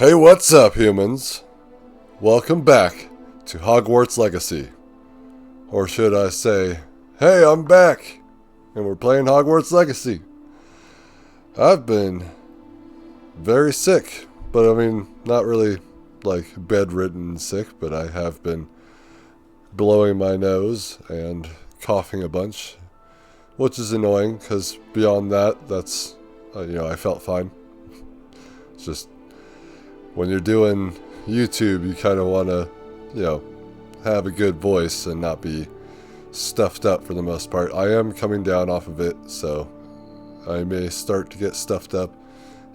Hey, what's up, humans? Welcome back to Hogwarts Legacy. Or should I say, hey, I'm back, and we're playing Hogwarts Legacy. I've been very sick, but I mean, not really like bedridden sick, but I have been blowing my nose and coughing a bunch, which is annoying because beyond that, that's, I felt fine. It's just when you're doing YouTube, you kind of want to, have a good voice and not be stuffed up for the most part. I am coming down off of it, so I may start to get stuffed up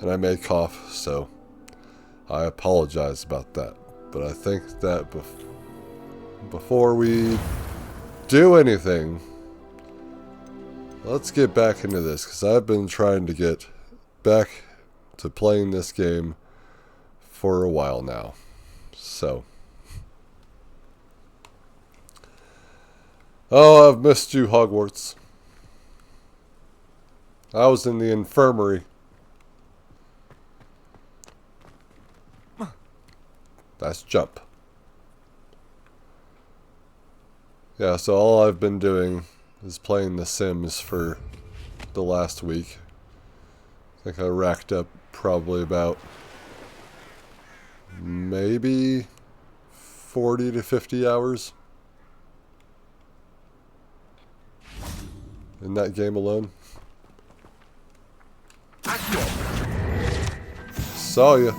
and I may cough, so I apologize about that. But I think that before we do anything, let's get back into this, because I've been trying to get back to playing this game for a while now. So, oh, I've missed you, Hogwarts. I was in the infirmary. That's jump. Yeah, so all I've been doing is playing The Sims for the last week. I think I racked up probably about maybe 40 to 50 hours in that game alone. Saw ya.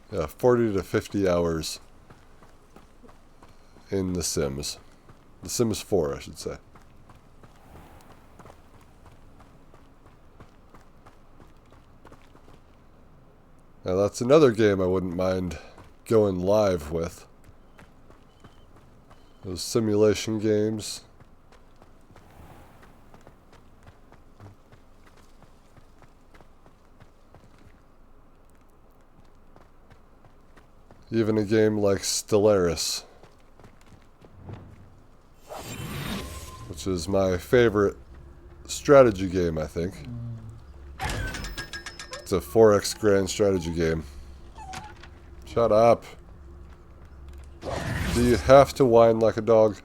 Yeah, 40 to 50 hours in The Sims. The Sims 4, I should say. Now that's another game I wouldn't mind going live with. Those simulation games. Even a game like Stellaris, which is my favorite strategy game, I think. It's a 4X grand strategy game. Shut up. Do you have to whine like a dog?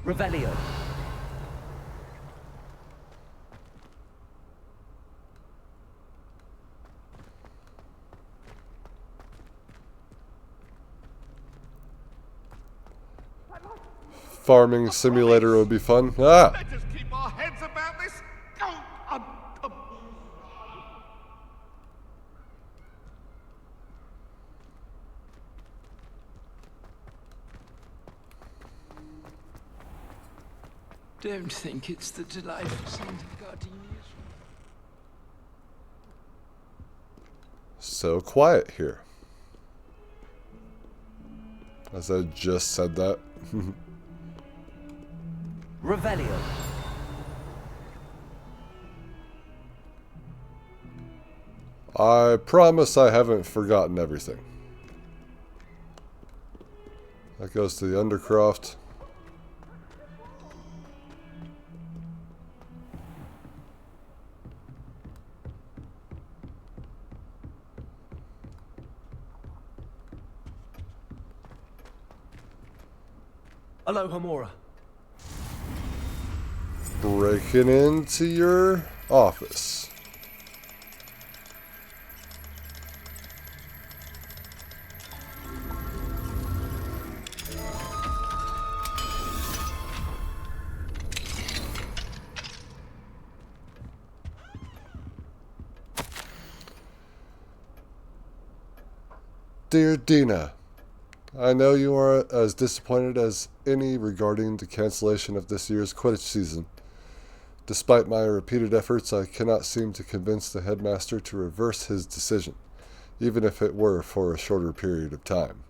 Revelio. Farming simulator would be fun. Ah! Let's just keep our heads about this. Don't think it's the delightful scent of gardenias. So quiet here. As I just said that. Revelio. I promise I haven't forgotten everything. That goes to the Undercroft. Alohomora. Breaking into your office. Dear Dina, I know you are as disappointed as any regarding the cancellation of this year's Quidditch season. Despite my repeated efforts, I cannot seem to convince the headmaster to reverse his decision, even if it were for a shorter period of time.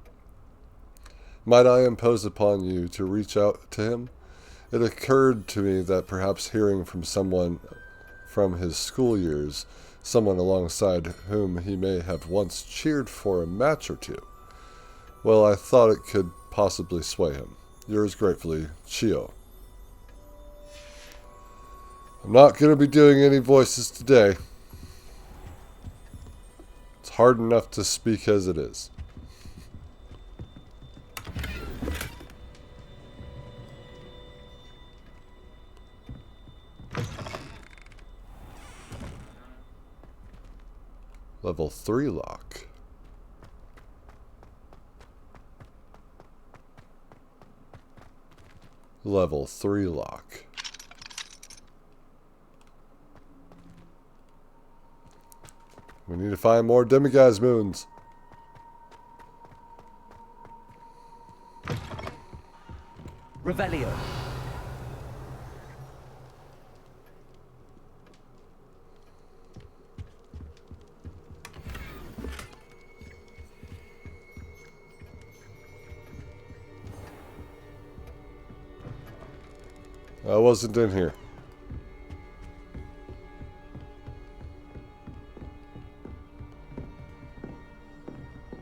Might I impose upon you to reach out to him? It occurred to me that perhaps hearing from someone from his school years someone alongside whom he may have once cheered for a match or two. Well, I thought it could possibly sway him. Yours gratefully, Chio. I'm not going to be doing any voices today. It's hard enough to speak as it is. Level 3 lock. Level 3 lock. We need to find more demiguise moons. Revelio. I wasn't in here.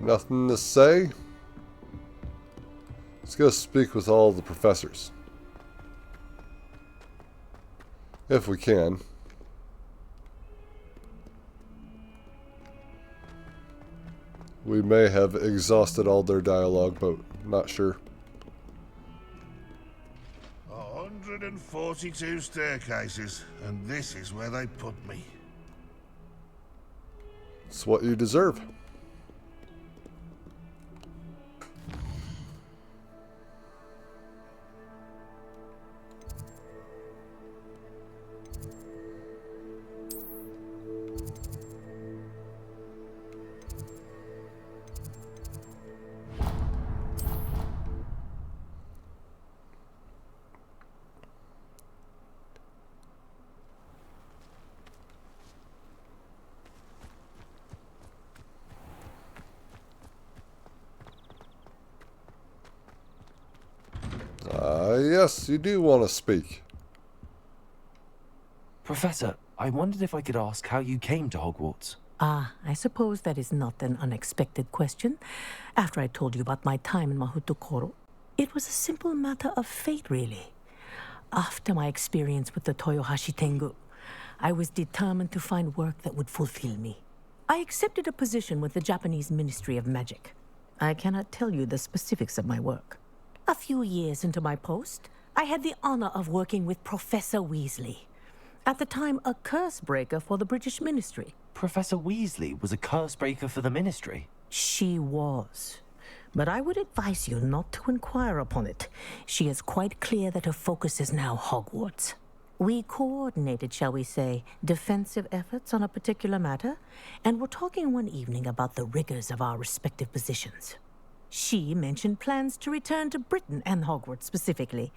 Nothing to say? Let's go speak with all the professors. If we can. We may have exhausted all their dialogue, but not sure. 142 staircases, and this is where they put me. It's what you deserve. Yes, you do want to speak. Professor, I wondered if I could ask how you came to Hogwarts. Ah, I suppose that is not an unexpected question. After I told you about my time in Mahutokoro, it was a simple matter of fate, really. After my experience with the Toyohashi Tengu, I was determined to find work that would fulfill me. I accepted a position with the Japanese Ministry of Magic. I cannot tell you the specifics of my work. A few years into my post, I had the honor of working with Professor Weasley, at the time a curse breaker for the British Ministry. Professor Weasley was a curse breaker for the Ministry. She was. But I would advise you not to inquire upon it. She is quite clear that her focus is now Hogwarts. We coordinated, shall we say, defensive efforts on a particular matter, and were talking one evening about the rigors of our respective positions. She mentioned plans to return to Britain and Hogwarts specifically.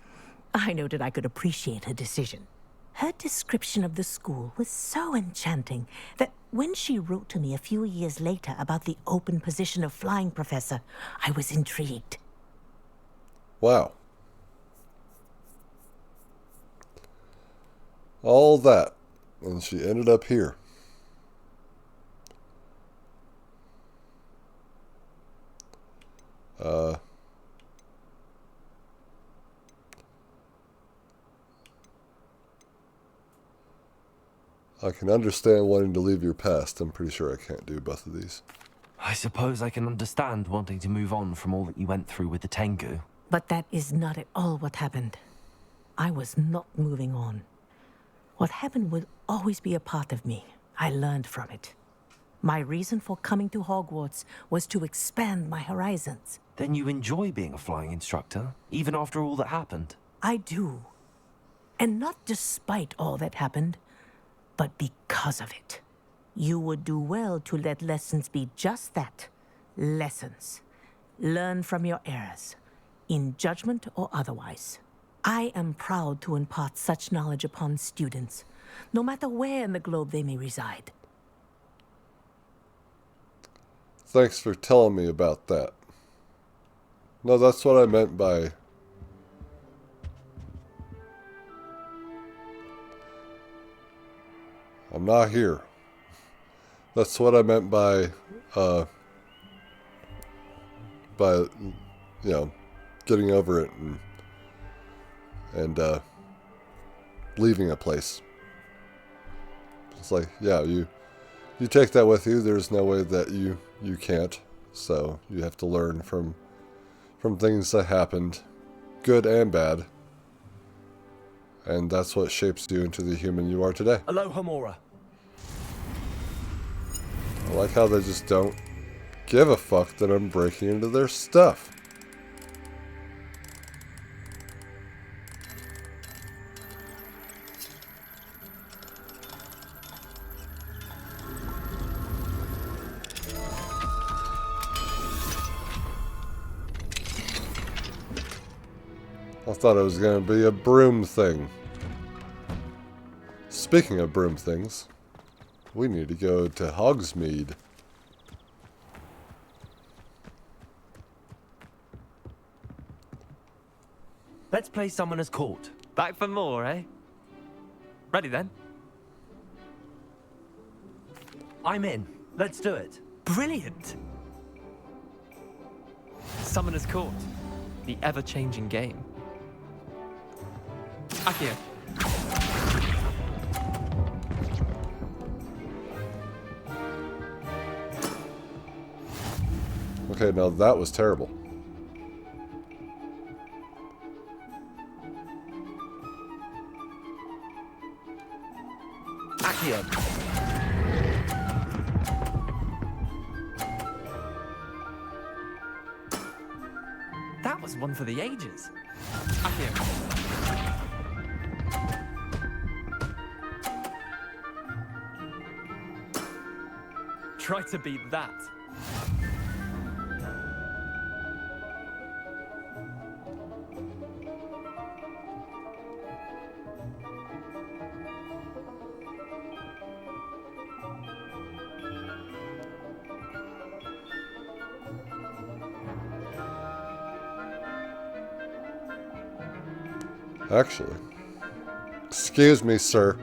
I noted I could appreciate her decision. Her description of the school was so enchanting that when she wrote to me a few years later about the open position of flying professor, I was intrigued. Wow. All that, and she ended up here. I can understand wanting to leave your past. I'm pretty sure I can't do both of these. I suppose I can understand wanting to move on from all that you went through with the Tengu. But that is not at all what happened. I was not moving on. What happened would always be a part of me. I learned from it. My reason for coming to Hogwarts was to expand my horizons. Then you enjoy being a flying instructor, even after all that happened? I do. And not despite all that happened, but because of it. You would do well to let lessons be just that. Lessons. Learn from your errors, in judgment or otherwise. I am proud to impart such knowledge upon students, no matter where in the globe they may reside. Thanks for telling me about that. No, that's what I meant by... I'm not here. That's what I meant by, you know, getting over it and leaving a place. It's like, yeah, you take that with you. There's no way that you can't. So you have to learn from things that happened, good and bad. And that's what shapes you into the human you are today. Aloha Mora. I like how they just don't give a fuck that I'm breaking into their stuff. I thought it was going to be a broom thing. Speaking of broom things, we need to go to Hogsmeade. Let's play Summoner's Court. Back for more, eh? Ready then? I'm in. Let's do it. Brilliant! Summoner's Court. The ever-changing game. Akio. Okay, now that was terrible. Accio. That was one for the ages. Akio. Try to beat that. Actually. Excuse me, sir.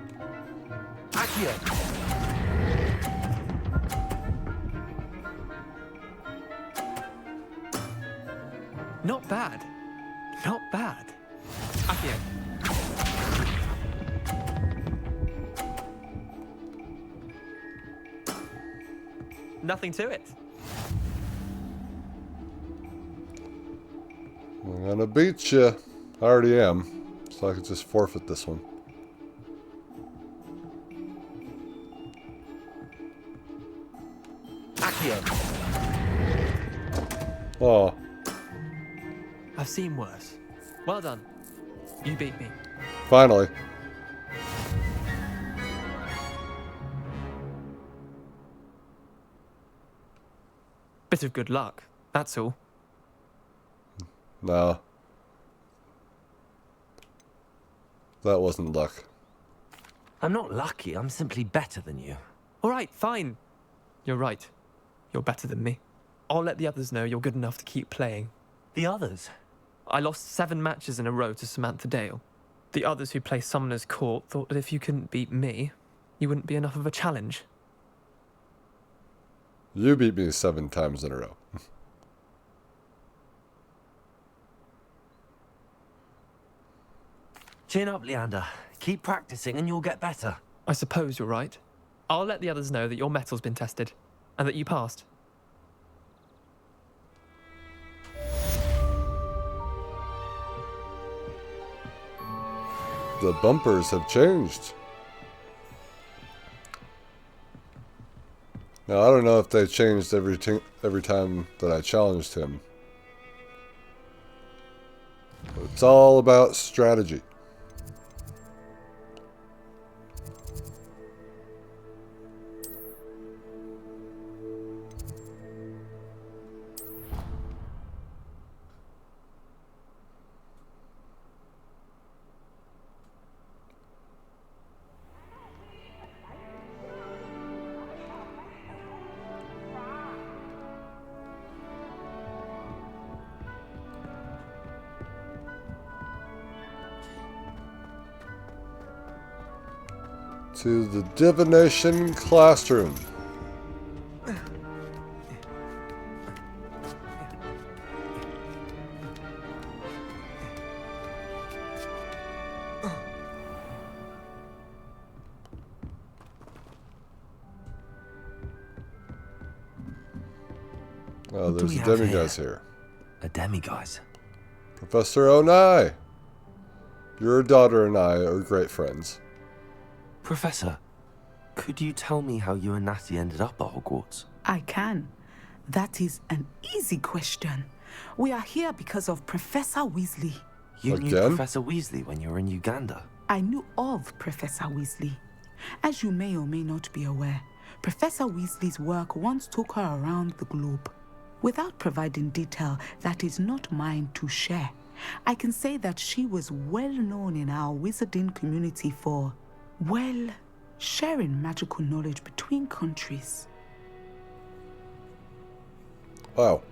Accio. Not bad. Not bad. Akio. Nothing to it. I'm gonna beat you. I already am. So I could just forfeit this one. Accio. Oh. I've seen worse. Well done. You beat me. Finally. Bit of good luck, that's all. No. That wasn't luck. I'm not lucky. I'm simply better than you. All right, fine. You're right. You're better than me. I'll let the others know you're good enough to keep playing. The others? I lost 7 matches in a row to Samantha Dale. The others who play Summoner's Court thought that if you couldn't beat me, you wouldn't be enough of a challenge. You beat me 7 times in a row. Chin up, Leander. Keep practicing and you'll get better. I suppose you're right. I'll let the others know that your metal's been tested, and that you passed. The bumpers have changed. Now, I don't know if they changed every time that I challenged him. But it's all about strategy. To the divination classroom. Oh, What do there's we a have demiguise here. A demiguise? Professor Onai! Your daughter and I are great friends. Professor, could you tell me how you and Natty ended up at Hogwarts? I can. That is an easy question. We are here because of Professor Weasley. You knew Again? Professor Weasley when you were in Uganda. I knew of Professor Weasley. As you may or may not be aware, Professor Weasley's work once took her around the globe. Without providing detail that is not mine to share, I can say that she was well known in our wizarding community for, well, sharing magical knowledge between countries. Wow.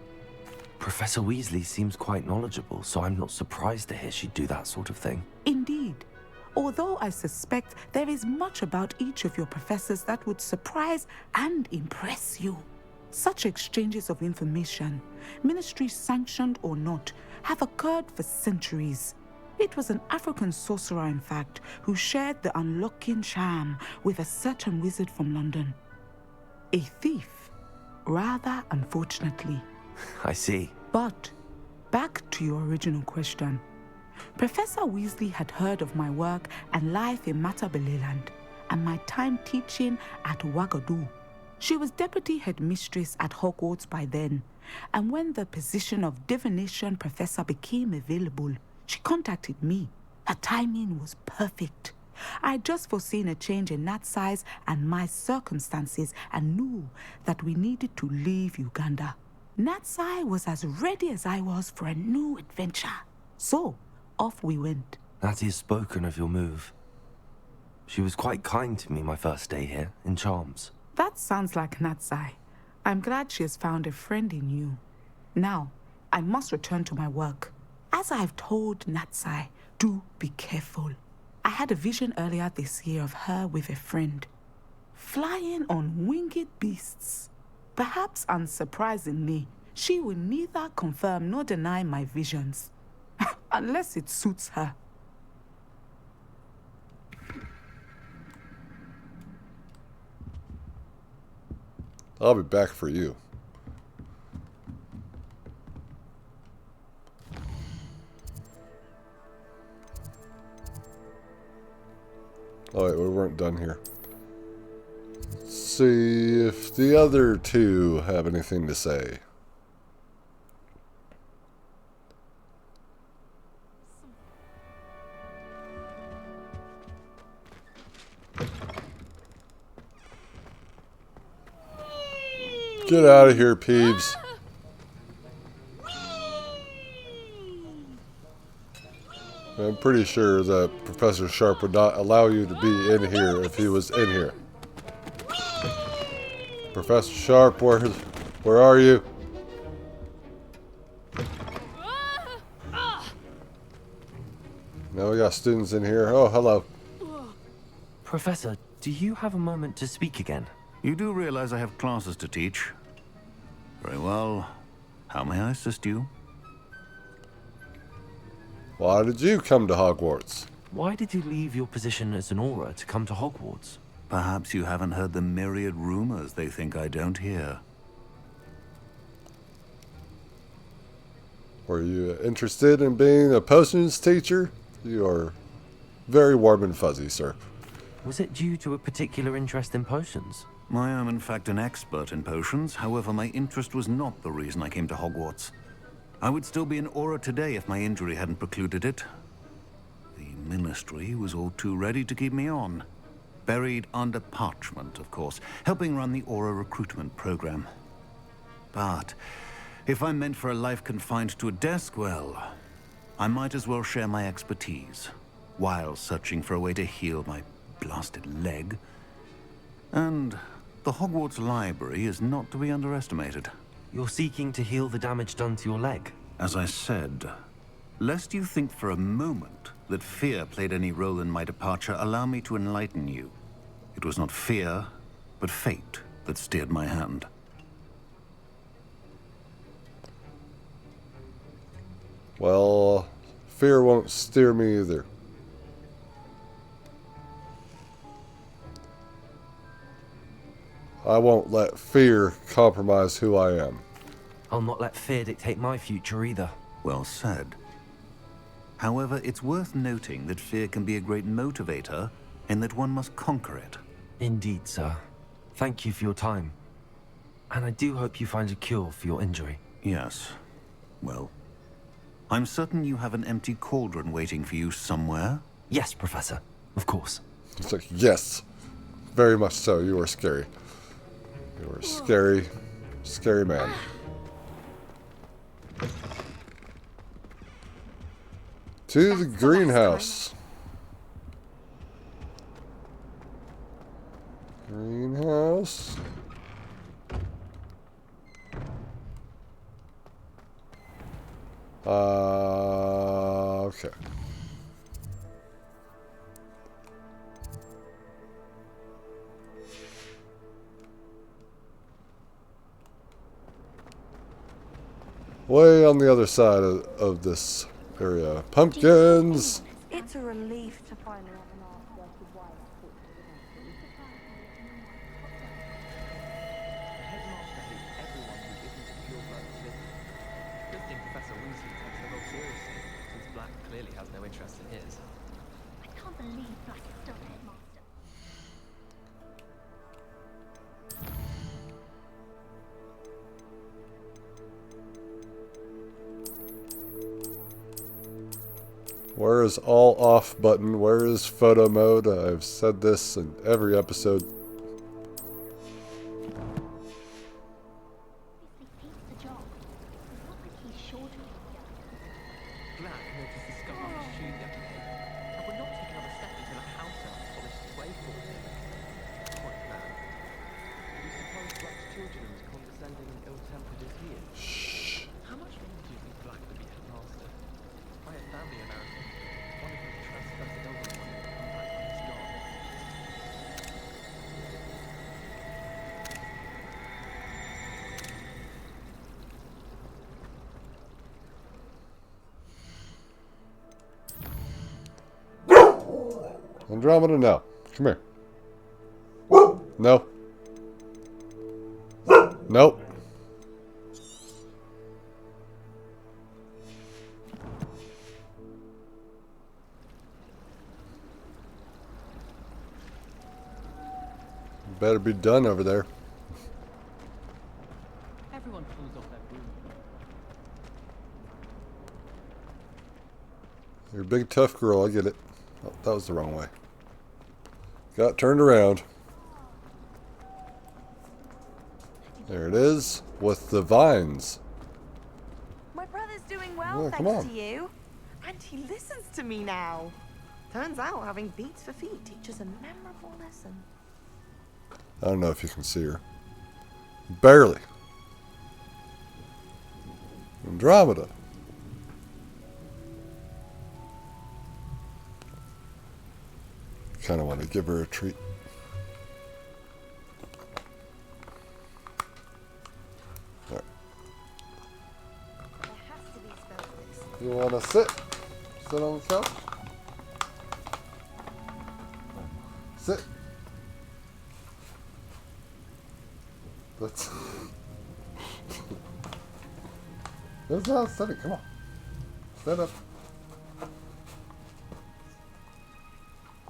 Professor Weasley seems quite knowledgeable, so I'm not surprised to hear she'd do that sort of thing. Indeed. Although I suspect there is much about each of your professors that would surprise and impress you. Such exchanges of information, ministry sanctioned or not, have occurred for centuries. It was an African sorcerer, in fact, who shared the unlocking charm with a certain wizard from London. A thief, rather unfortunately. I see. But back to your original question. Professor Weasley had heard of my work and life in Matabeleland and my time teaching at Wagadu. She was deputy headmistress at Hogwarts by then, and when the position of divination professor became available, she contacted me. Her timing was perfect. I'd just foreseen a change in Nat's size and my circumstances and knew that we needed to leave Uganda. Natsai was as ready as I was for a new adventure. So, off we went. Natty has spoken of your move. She was quite kind to me my first day here, in Charms. That sounds like Natsai. I'm glad she has found a friend in you. Now, I must return to my work. As I've told Natsai, do be careful. I had a vision earlier this year of her with a friend, flying on winged beasts. Perhaps unsurprisingly, she will neither confirm nor deny my visions, unless it suits her. I'll be back for you. Oh wait, we weren't done here. Let's see if the other two have anything to say. Get out of here, Peeves. I'm pretty sure that Professor Sharp would not allow you to be in here if he was in here. Professor Sharp, where are you? Now we got students in here. Oh, hello. Professor, do you have a moment to speak again? You do realize I have classes to teach. Very well. How may I assist you? Why did you come to Hogwarts? Why did you leave your position as an Auror to come to Hogwarts? Perhaps you haven't heard the myriad rumors they think I don't hear. Were you interested in being a potions teacher? You are very warm and fuzzy, sir. Was it due to a particular interest in potions? I am in fact an expert in potions. However, my interest was not the reason I came to Hogwarts. I would still be an Auror today if my injury hadn't precluded it. The Ministry was all too ready to keep me on. Buried under parchment, of course, helping run the Auror recruitment program. But if I'm meant for a life confined to a desk, well, I might as well share my expertise while searching for a way to heal my blasted leg. And the Hogwarts Library is not to be underestimated. You're seeking to heal the damage done to your leg? As I said, lest you think for a moment that fear played any role in my departure, allow me to enlighten you. It was not fear, but fate that steered my hand. Well, fear won't steer me either. I won't let fear compromise who I am. I'll not let fear dictate my future either. Well said. However, it's worth noting that fear can be a great motivator, and that one must conquer it. Indeed, sir. Thank you for your time. And I do hope you find a cure for your injury. Yes. Well, I'm certain you have an empty cauldron waiting for you somewhere. Yes, Professor. Of course. It's like, yes. Very much so. You are scary. You are a scary, scary man. To the greenhouse. Greenhouse. Okay. Way on the other side of this area. Pumpkins! It's a relief to finally have an answer to why that thought was The headmaster hates everyone who isn't a pure-blood Slytherin. Good thing Professor Weasley takes the role seriously, since Black clearly has no interest in his. I can't believe Black is still the headmaster. Where is all off button? Where is photo mode? I've said this in every episode. Black noticed the scar on his shoe the other day, and would not take another step until a house elf polished his way for him. Quite bad. Do you suppose Black's children are as condescending and ill-tempered as he is? How much longer do you think Black would be headmaster? I have family in America. One of them trespassed over one and come back when he's gone. Andromeda, no. Come here. No. Nope. Better be done over there. Everyone falls off their broom. You're a big tough girl, I get it. Oh, that was the wrong way. Got turned around. There it is, with the vines. My brother's doing well, Yeah, come thanks on. to you. And he listens to me now. Turns out having beats for feet teaches a memorable lesson. I don't know if you can see her. Barely. Andromeda. Kind of want to give her a treat. All right. There has to be spells for this. You want to sit? Sit on the couch? Sit. That's that's how it's sitting. Come on. Stand up.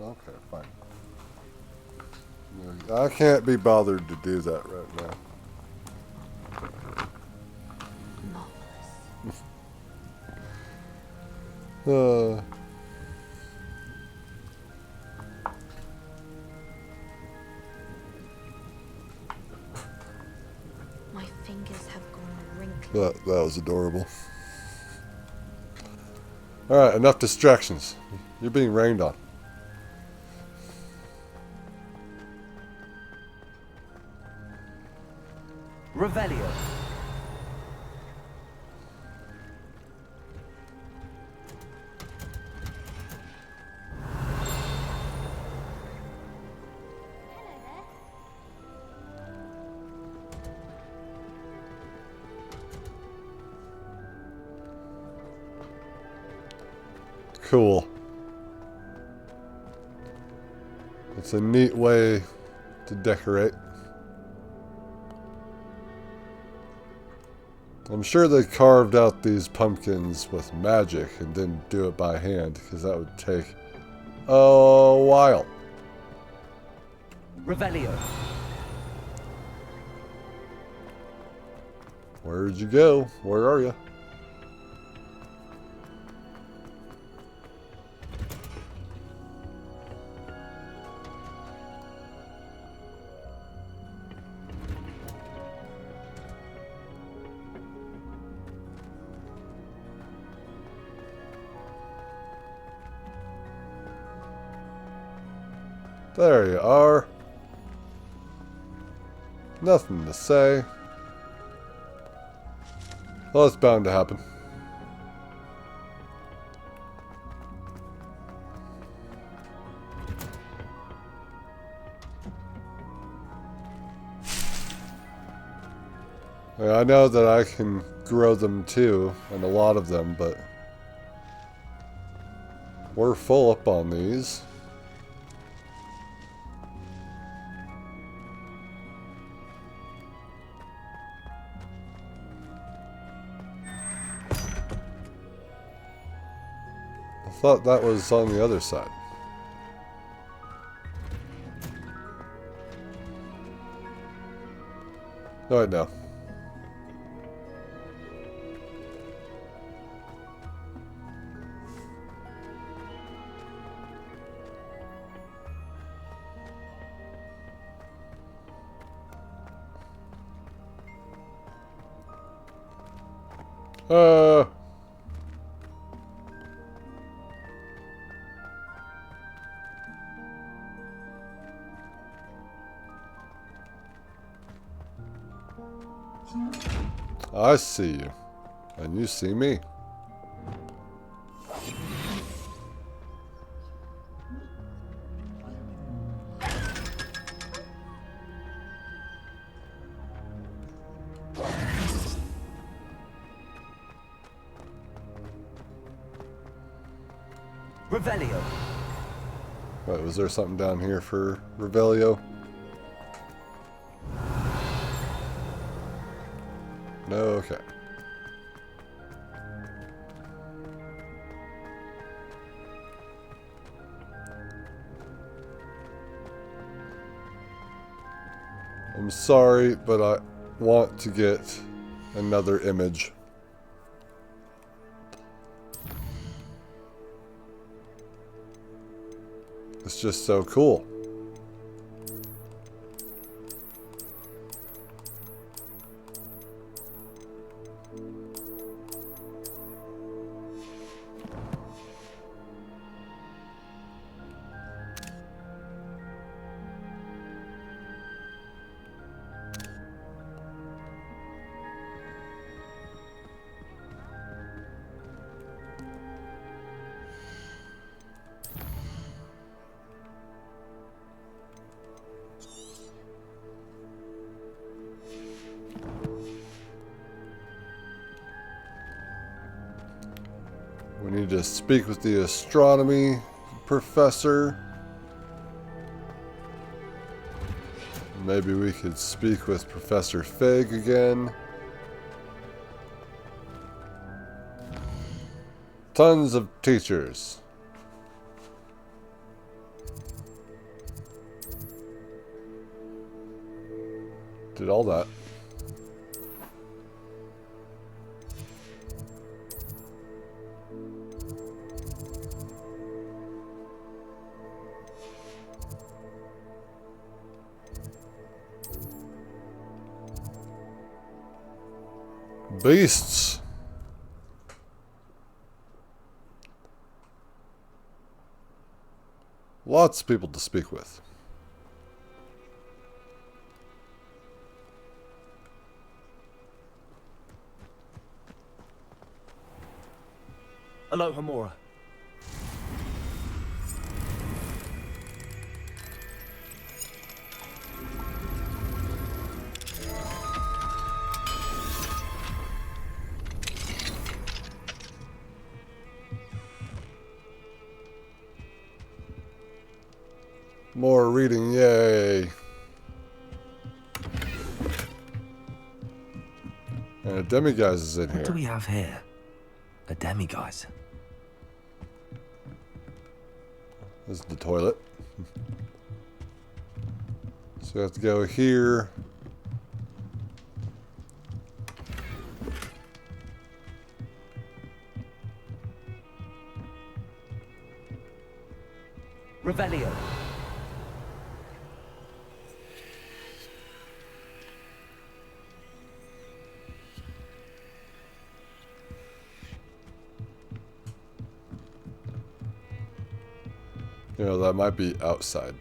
Okay, fine. I can't be bothered to do that right now. My fingers have gone wrinkly. That was adorable. Alright, enough distractions. You're being rained on. Revelio. Cool. It's a neat way to decorate. I'm sure they carved out these pumpkins with magic and didn't do it by hand, because that would take a while. Revelio. Where'd you go? Where are you? There you are. Nothing to say. Well, it's bound to happen. I know that I can grow them too, and a lot of them, but we're full up on these. I thought that was on the other side. No, wait, no. I see you, and you see me. Revelio. Wait, was there something down here for Revelio? No, okay. I'm sorry, but I want to get another image. It's just so cool. We need to speak with the astronomy professor. Maybe we could speak with Professor Fig again. Tons of teachers. Did all that. Beasts. Lots of people to speak with. Aloha Mora. More reading, yay. And A demiguise is in What do we here. have here? A demiguise. This is the toilet. So we have to go here. Revelio. You know, that might be outside.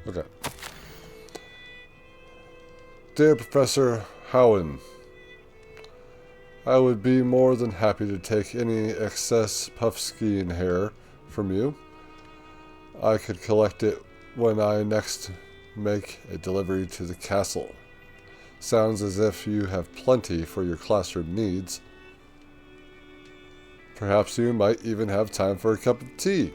Okay. Dear Professor Howen, I would be more than happy to take any excess puff-skiing hair from you. I could collect it when I next make a delivery to the castle. Sounds as if you have plenty for your classroom needs. Perhaps you might even have time for a cup of tea.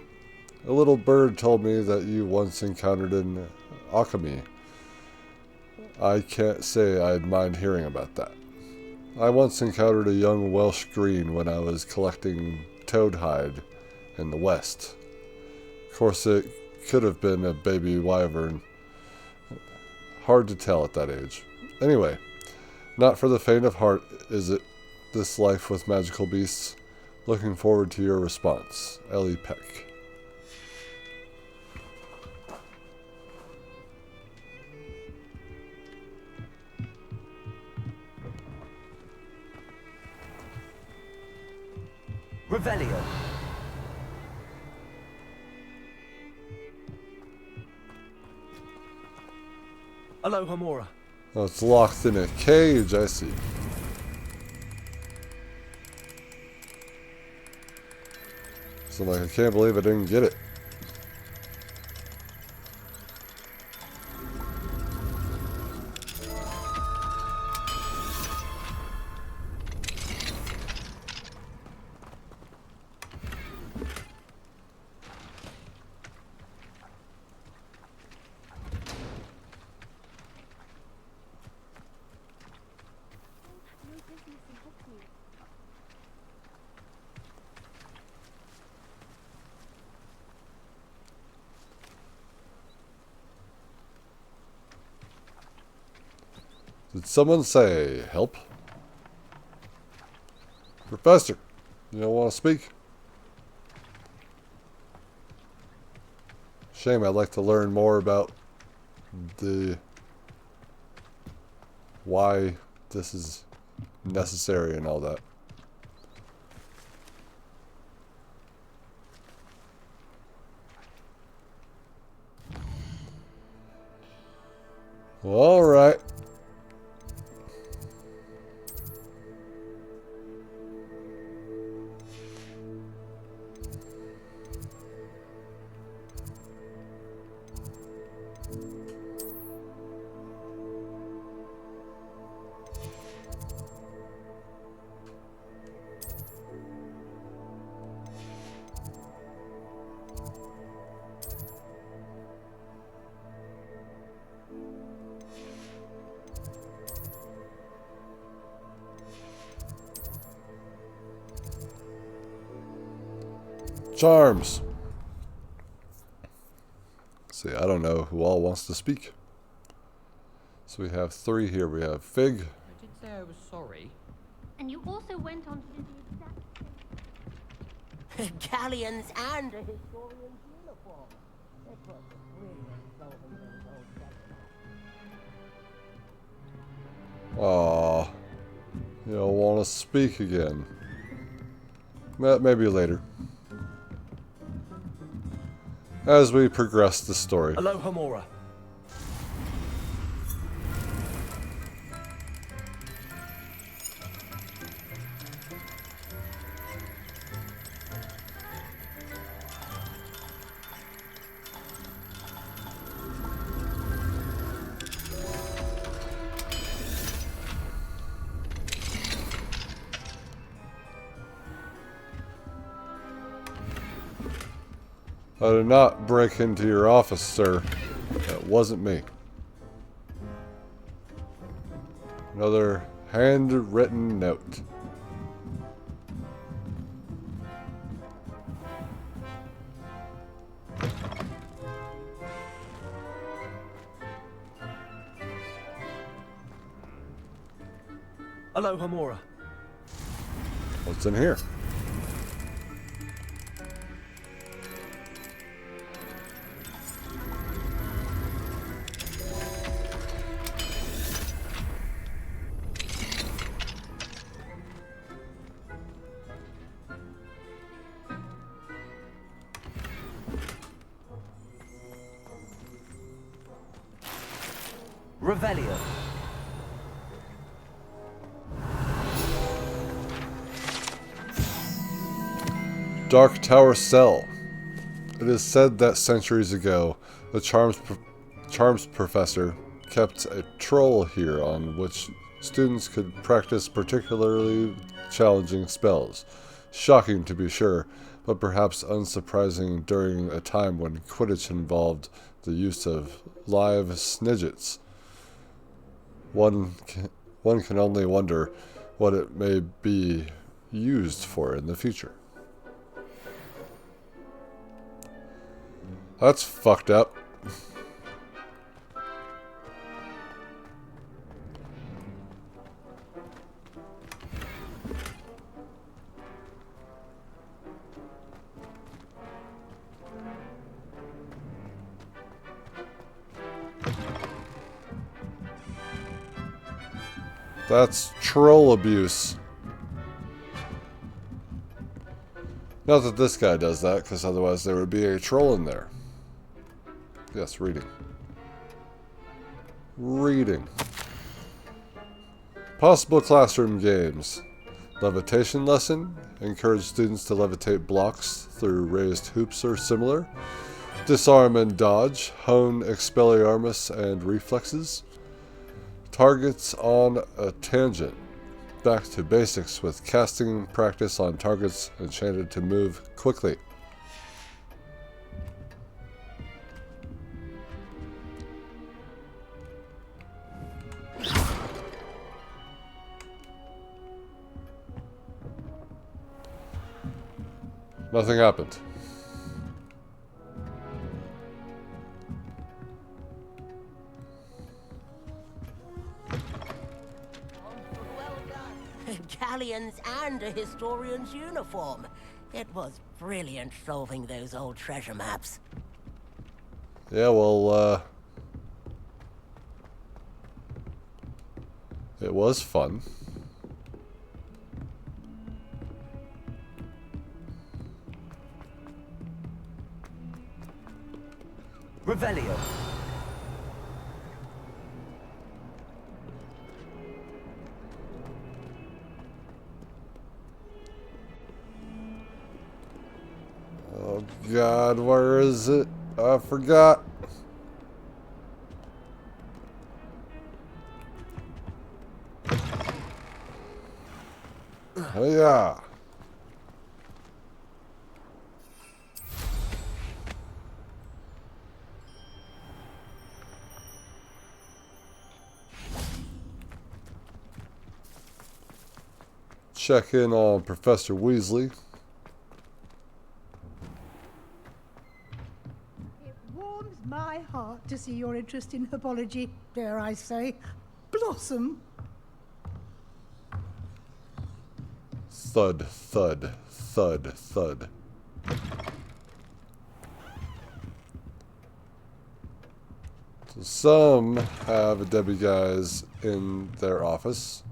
A little bird told me that you once encountered an alchemy. I can't say I'd mind hearing about that. I once encountered a young Welsh green when I was collecting toadhide in the west. Of course, it could have been a baby wyvern. Hard to tell at that age. Anyway, not for the faint of heart is it, this life with magical beasts. Looking forward to your response. Ellie Peck. Revelio. Aloha Mora. Oh, it's locked in a cage, I see. So I'm like, I can't believe I didn't get it. Did someone say help? Professor, you don't want to speak? Shame, I'd like to learn more about the why this is necessary and all that. All right. Charms. See, I don't know who all wants to speak. So we have 3 here. We have Fig. I did say I was sorry. And you also went on to do the exact same. Galleons and a historian's uniform. It was a brilliant slogan those old gentlemen. Aw. You don't want to speak again. Maybe later. As we progress the story. Aloha Mora. I did not break into your office, sir. That wasn't me. Another handwritten note. Aloha Mora. What's in here? Revelio. Dark Tower Cell. It is said that centuries ago, the charms professor kept a troll here on which students could practice particularly challenging spells. Shocking to be sure, but perhaps unsurprising during a time when Quidditch involved the use of live snidgets. One can only wonder what it may be used for in the future. That's fucked up. That's troll abuse. Not that this guy does that, because otherwise there would be a troll in there. Yes, reading. Reading. Possible classroom games. Levitation lesson. Encourage students to levitate blocks through raised hoops or similar. Disarm and dodge. Hone Expelliarmus and reflexes. Targets on a tangent. Back to basics with casting practice on targets enchanted to move quickly. Nothing happened. Well done. Galleons and a historian's uniform. It was brilliant solving those old treasure maps. Yeah, well, it was fun. Revelio. Oh God, where is it? I forgot. Oh yeah. Check in on Professor Weasley. It warms my heart to see your interest in herbology, dare I say, blossom. Thud, thud, thud, thud. So some have Debbie guys in their office,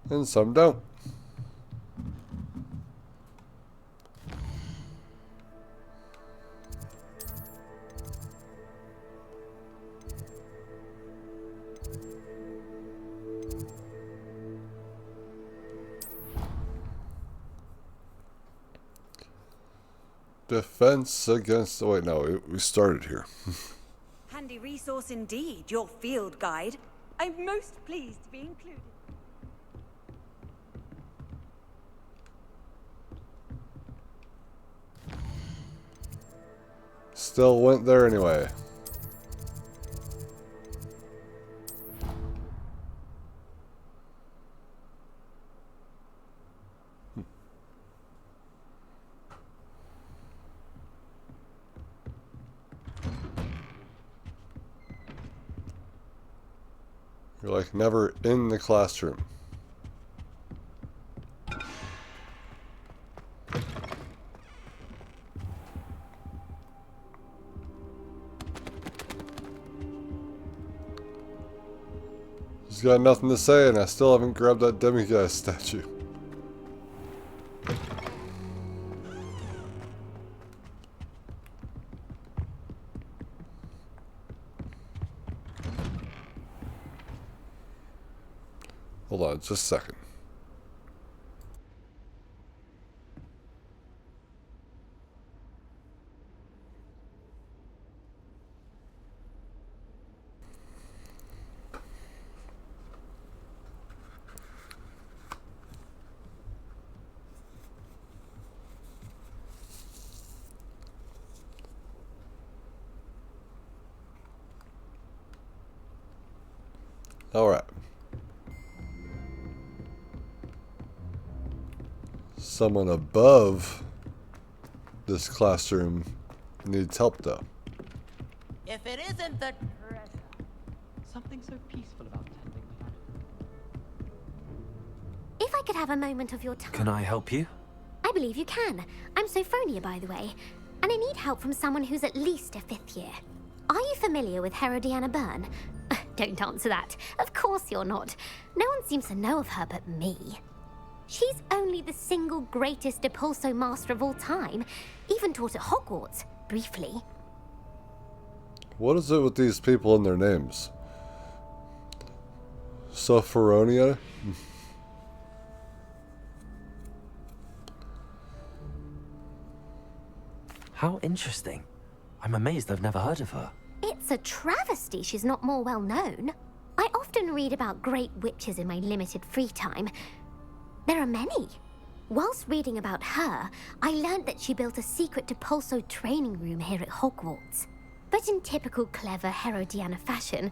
and some don't. Defense against... Oh, wait, no, we started here. Handy resource indeed, your field guide. I'm most pleased to be included. still went there anyway. You're like never in the classroom. He's got nothing to say, and I still haven't grabbed that demiguise statue. Hold on just a second. All right. Someone above this classroom needs help, though. If it isn't the treasure. Something so peaceful about tending the land. If I could have a moment of your time. Can I help you? I believe you can. I'm Sophronia, by the way, and I need help from someone who's at least a 5th year. Are you familiar with Herodiana Byrne? Don't answer that. Of course you're not. No one seems to know of her but me. She's only the single greatest Depulso master of all time. Even taught at Hogwarts, briefly. What is it with these people and their names? Sophronia? How interesting. I'm amazed I've never heard of her. It's a travesty she's not more well known. I often read about great witches in my limited free time. There are many. Whilst reading about her, I learned that she built a secret Depulso training room here at Hogwarts. But in typical clever Herodiana fashion,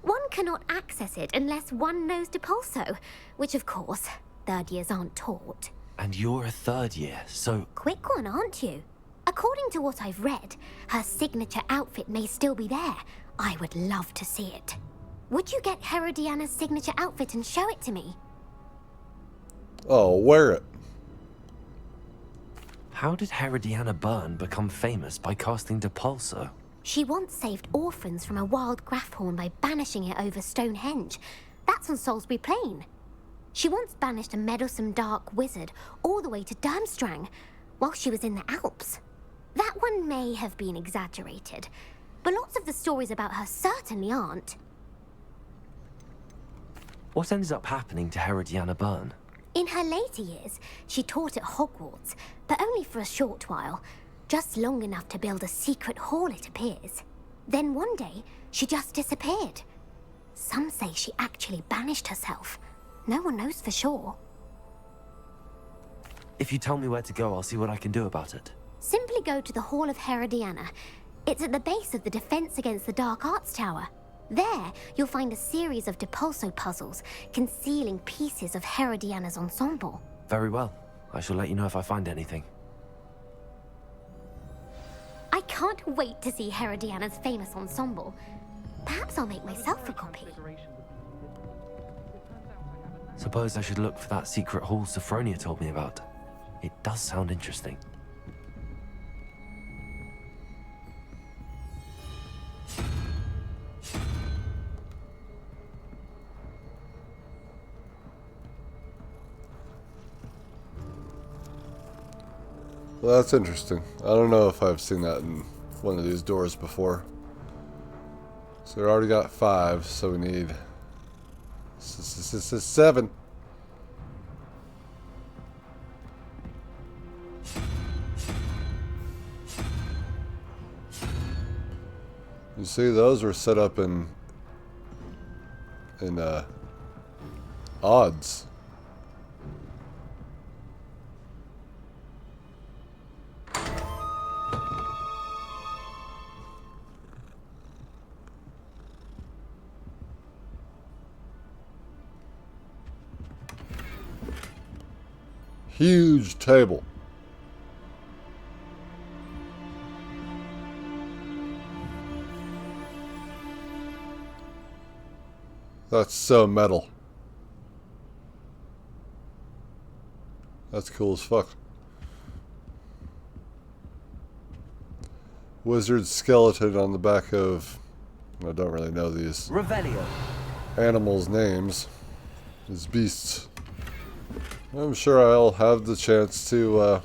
one cannot access it unless one knows Depulso, which of course, 3rd years aren't taught. And you're a 3rd year, so... Quick one, aren't you? According to what I've read, her signature outfit may still be there. I would love to see it. Would you get Herodiana's signature outfit and show it to me? Oh, wear it. How did Herodiana Byrne become famous by casting Depulso? She once saved orphans from a wild Grafhorn by banishing it over Stonehenge. That's on Salisbury Plain. She once banished a meddlesome dark wizard all the way to Durmstrang while she was in the Alps. That one may have been exaggerated, but lots of the stories about her certainly aren't. What ended up happening to Herodiana Byrne? In her later years, she taught at Hogwarts, but only for a short while. Just long enough to build a secret hall, it appears. Then one day, she just disappeared. Some say she actually banished herself. No one knows for sure. If you tell me where to go, I'll see what I can do about it. Simply go to the Hall of Herodiana. It's at the base of the Defense Against the Dark Arts Tower. There, you'll find a series of Depulso puzzles concealing pieces of Herodiana's ensemble. Very well. I shall let you know if I find anything. I can't wait to see Herodiana's famous ensemble. Perhaps I'll make myself a copy. Suppose I should look for that secret hall Sophronia told me about. It does sound interesting. Well, that's interesting. I don't know if I've seen that in one of these doors before. So we already got 5, so we need 7. You see, those were set up in odds. huge table. That's so metal. That's cool as fuck. Wizard skeleton on the back of... I don't really know these Revelio. animals' names. These beasts. I'm sure I'll have the chance to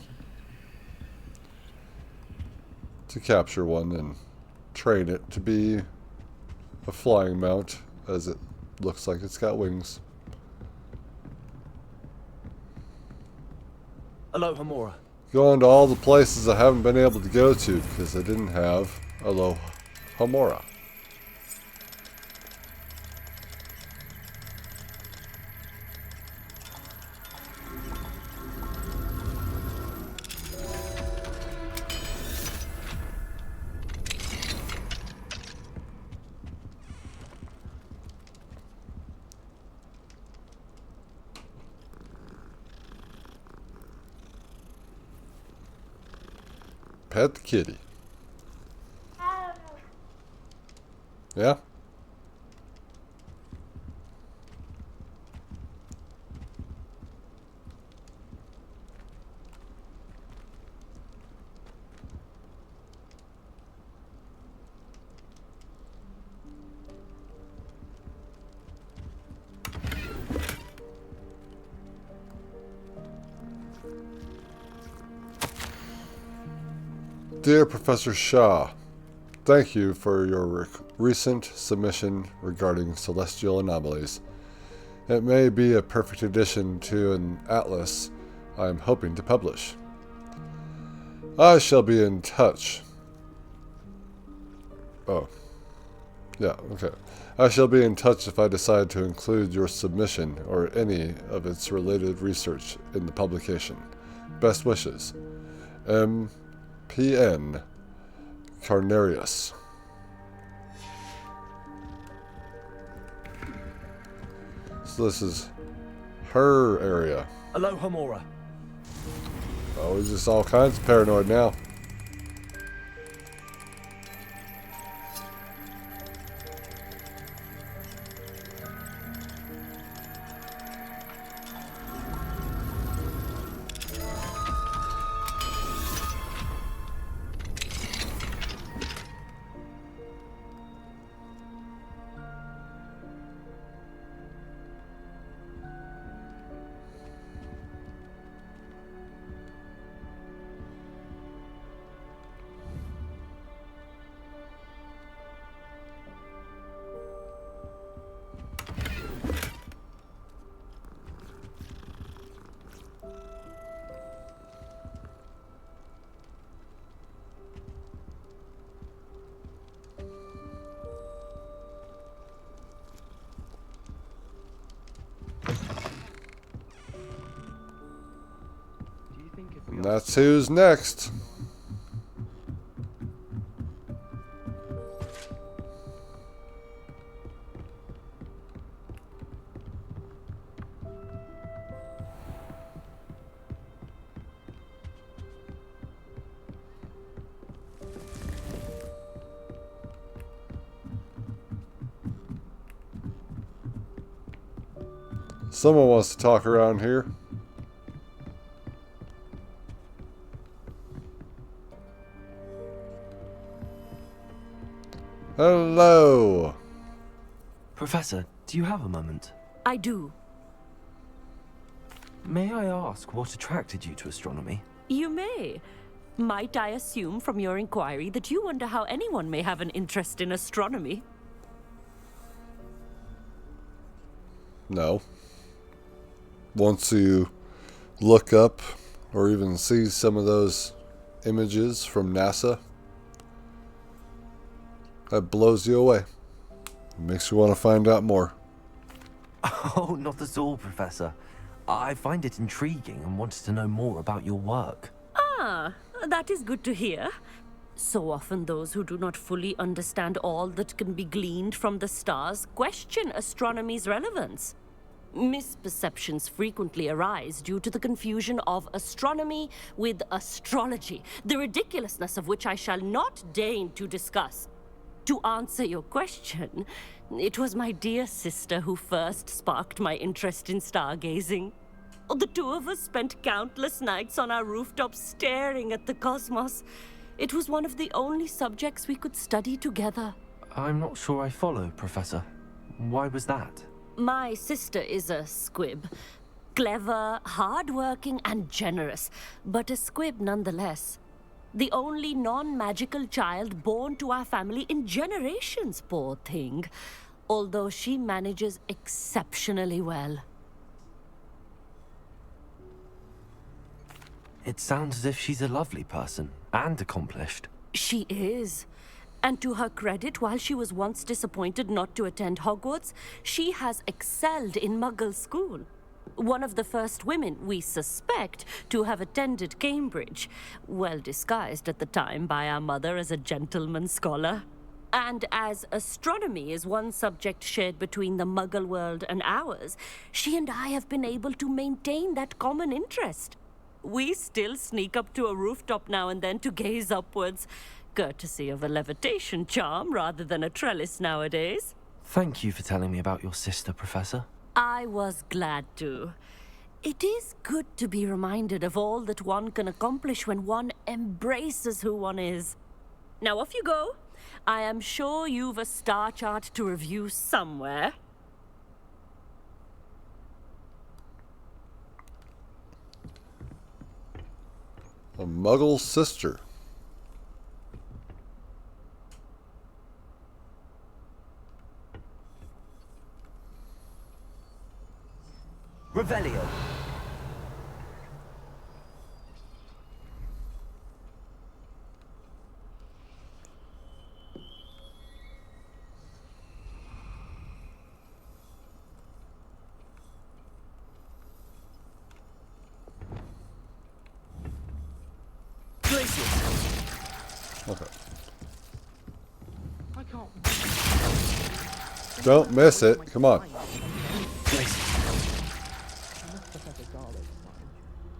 capture one and train it to be a flying mount, as it looks like it's got wings. Alohomora. Going to all the places I haven't been able to go to because I didn't have Alohomora. Pet kitty. Yeah? Dear Professor Shaw, thank you for your recent submission regarding celestial anomalies. It may be a perfect addition to an atlas I am hoping to publish. I shall be in touch. Oh. Yeah, okay. I shall be in touch if I decide to include your submission or any of its related research in the publication. Best wishes. M.P.N. Carnarius. So this is her area. Alohomora. Oh, he's just all kinds of paranoid now. And that's who's next. Someone wants to talk around here. Hello. Professor, do you have a moment? I do. May I ask what attracted you to astronomy? You may. Might I assume from your inquiry that you wonder how anyone may have an interest in astronomy? No. Once you look up or even see some of those images from NASA, that blows you away. It makes you want to find out more. Oh, not at all, Professor. I find it intriguing and wanted to know more about your work. Ah, that is good to hear. So often those who do not fully understand all that can be gleaned from the stars question astronomy's relevance. Misperceptions frequently arise due to the confusion of astronomy with astrology, the ridiculousness of which I shall not deign to discuss. To answer your question, it was my dear sister who first sparked my interest in stargazing. The two of us spent countless nights on our rooftop staring at the cosmos. It was one of the only subjects we could study together. I'm not sure I follow, Professor. Why was that? My sister is a squib. Clever, hardworking, and generous, but a squib nonetheless. The only non-magical child born to our family in generations, poor thing. Although she manages exceptionally well. It sounds as if she's a lovely person and accomplished. She is. And to her credit, while she was once disappointed not to attend Hogwarts, she has excelled in Muggle school. One of the first women, we suspect, to have attended Cambridge, well disguised at the time by our mother as a gentleman scholar. And as astronomy is one subject shared between the Muggle world and ours, she and I have been able to maintain that common interest. We still sneak up to a rooftop now and then to gaze upwards, courtesy of a levitation charm rather than a trellis nowadays. Thank you for telling me about your sister, Professor. I was glad to. It is good to be reminded of all that one can accomplish when one embraces who one is. Now off you go. I am sure you've a star chart to review somewhere. A Muggle sister. Revelio. Okay. I can't. Don't miss it. Come on.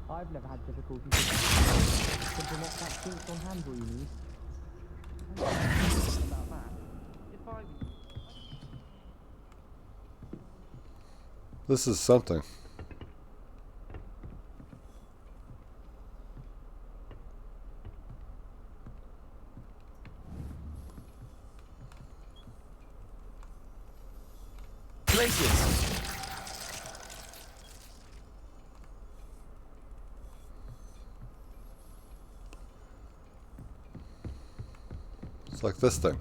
I've never had difficulty with that. But not that things on handle you need. About that. If I... This is something. It's like this thing.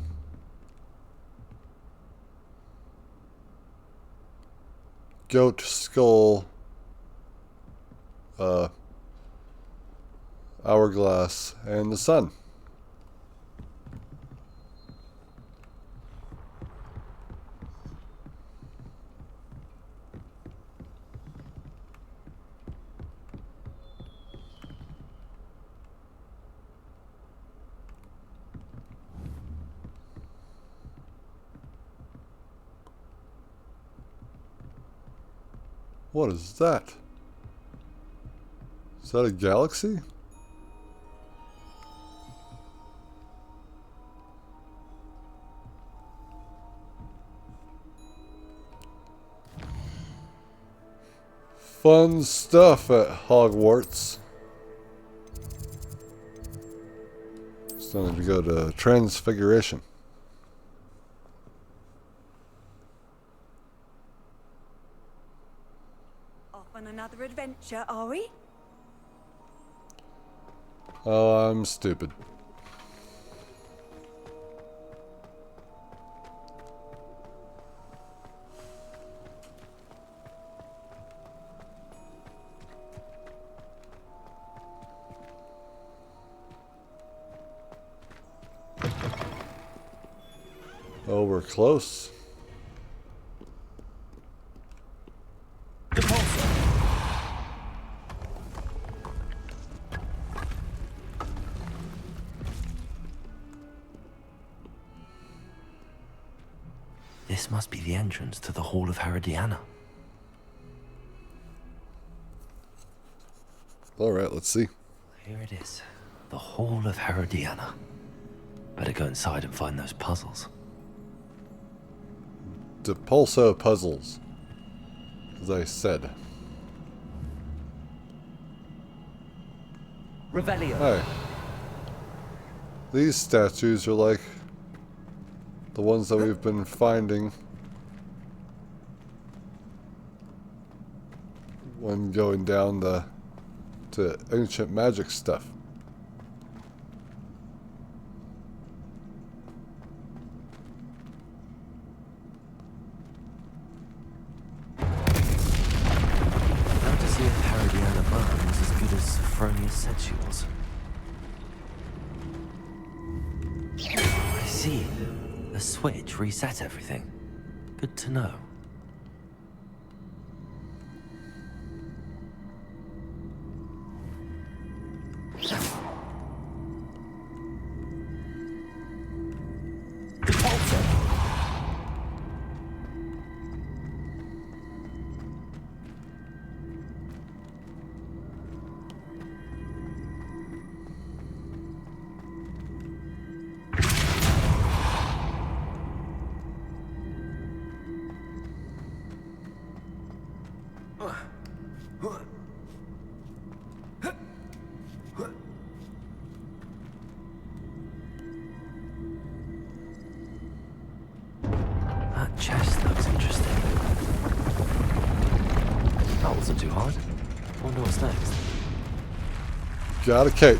Goat skull. Hourglass and the sun. What is that? Is that a galaxy? Fun stuff at Hogwarts. Still need to go to Transfiguration. On another adventure, are we? Oh, I'm stupid. Oh, we're close. This must be the entrance to the Hall of Herodiana. Alright, let's see. Here it is. The Hall of Herodiana. Better go inside and find those puzzles. Depulso puzzles. As I said. Revelio. Hi. These statues are like the ones that we've been finding when going down to ancient magic stuff. Now to see if Herodiana Byrne was as good as Sophronia said she was. I see. The switch reset everything. Good to know. That chest looks interesting. That wasn't too hard. Wonder what's next. Got a cape.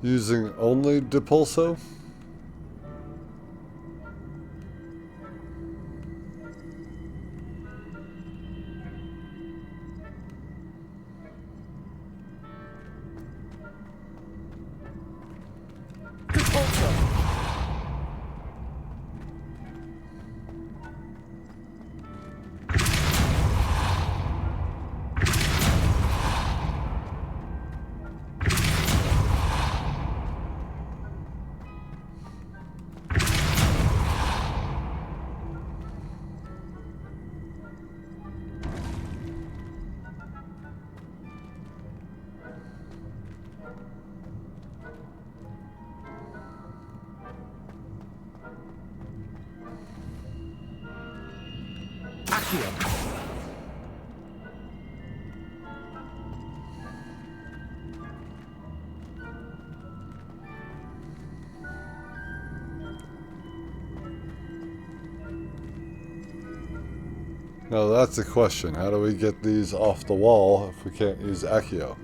Using only Depulso? Now that's the question. How do we get these off the wall if we can't use Accio?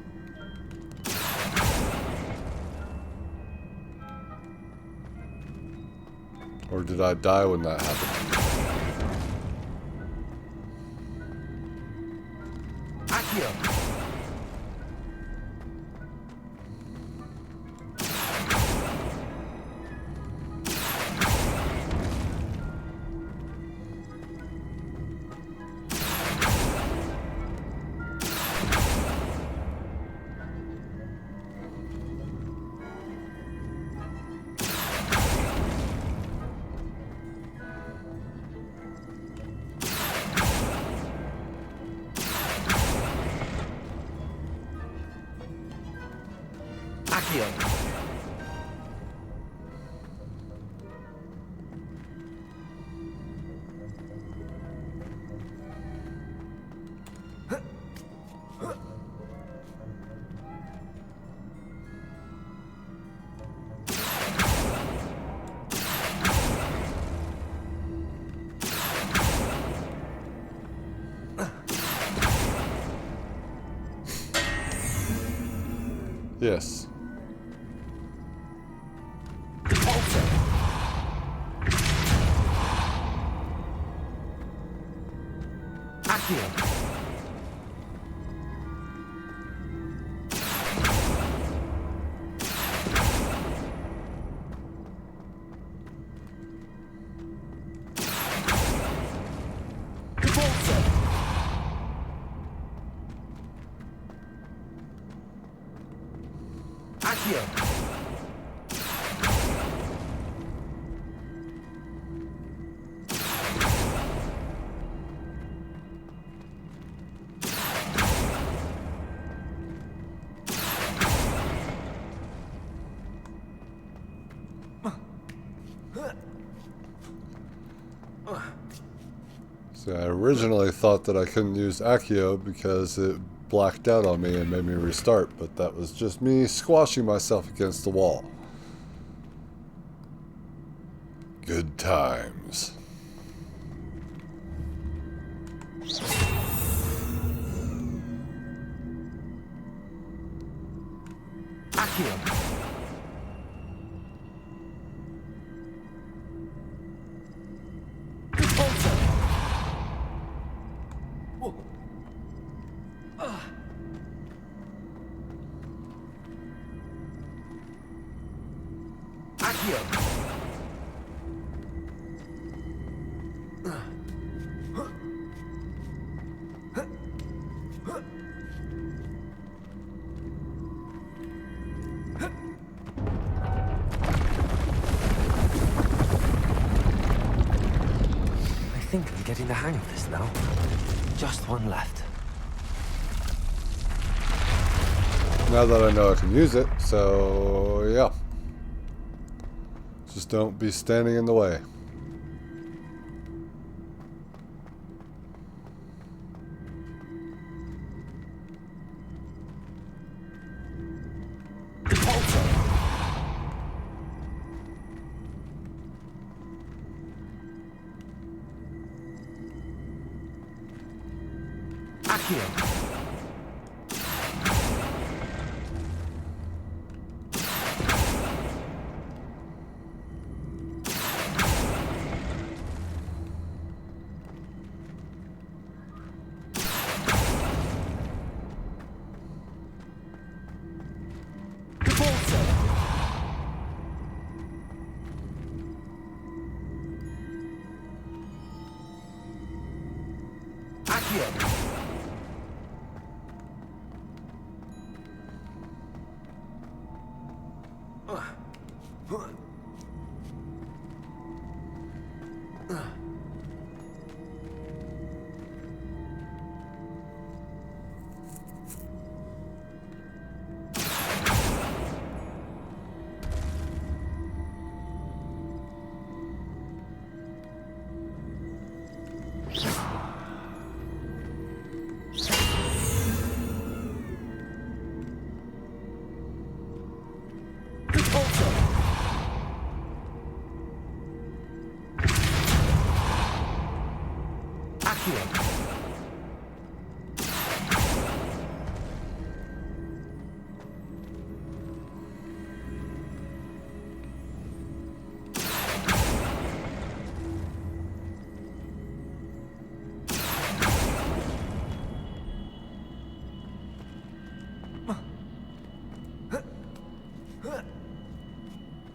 Or did I die when that happened? Yes. Accio. Accio. So I originally thought that I couldn't use Accio because it blacked out on me and made me restart, but that was just me squashing myself against the wall. Good times. Accio. I think I'm getting the hang of this now. Just one left. Now that I know I can use it, so yeah. Just don't be standing in the way.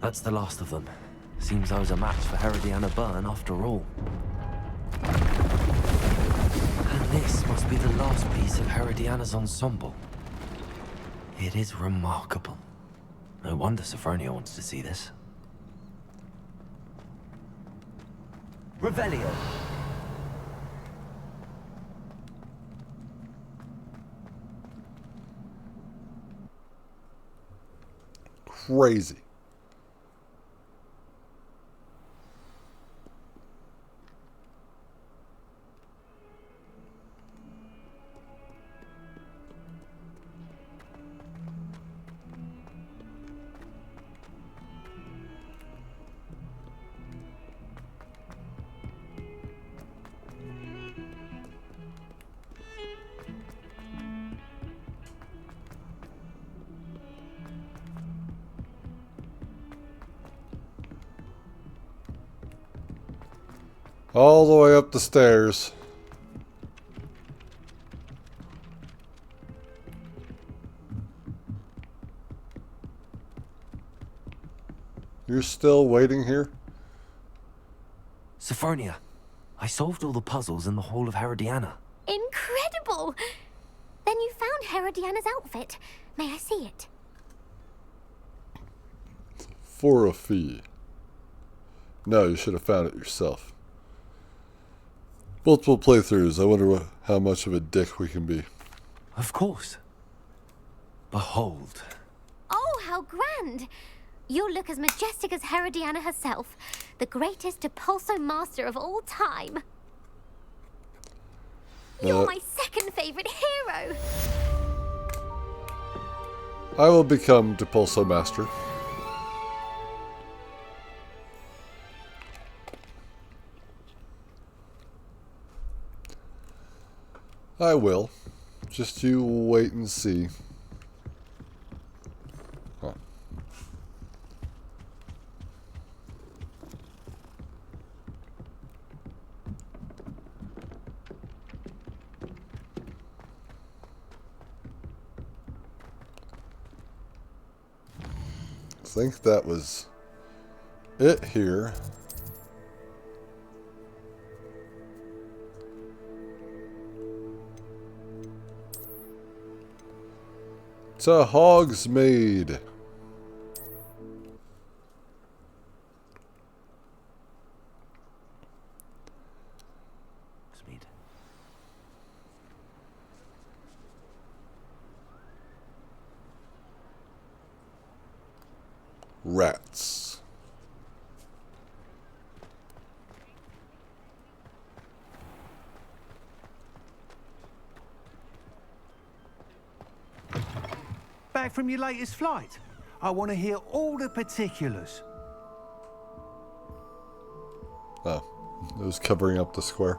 That's the last of them. Seems I was a match for Herodiana Byrne after all. And this must be the last piece of Herodiana's ensemble. It is remarkable. No wonder Sophronia wants to see this. Revelio. Crazy. All the way up the stairs. You're still waiting here? Sophronia, I solved all the puzzles in the Hall of Herodiana. Incredible! Then you found Herodiana's outfit. May I see it? For a fee. No, you should have found it yourself. Multiple playthroughs. I wonder how much of a dick we can be. Of course. Behold. Oh, how grand! You'll look as majestic as Herodiana herself, the greatest Depulso master of all time. You're my second favorite hero. I will become Depulso Master. I will. Just you wait and see. Huh. I think that was it here. To Hogsmeade. Rats. Back from your latest flight? I want to hear all the particulars. Oh, it was covering up the square.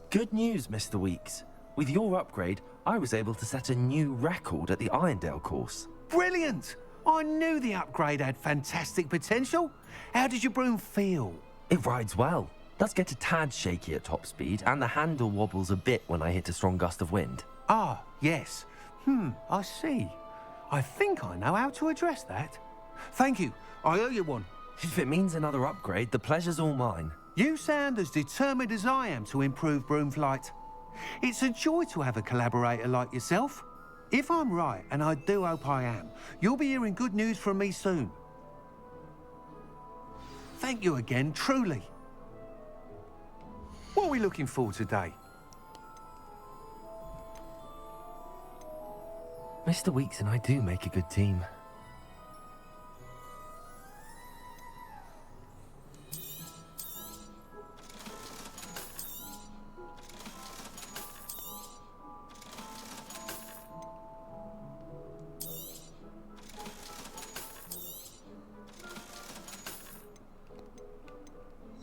Good news, Mr. Weeks. With your upgrade, I was able to set a new record at the Irondale course. Brilliant! I knew the upgrade had fantastic potential. How did your broom feel? It rides well. Does get a tad shaky at top speed, and the handle wobbles a bit when I hit a strong gust of wind. Ah, yes. I see. I think I know how to address that. Thank you. I owe you one. If it means another upgrade, the pleasure's all mine. You sound as determined as I am to improve broom flight. It's a joy to have a collaborator like yourself. If I'm right, and I do hope I am, you'll be hearing good news from me soon. Thank you again, truly. What are we looking for today? Mr. Weeks and I do make a good team.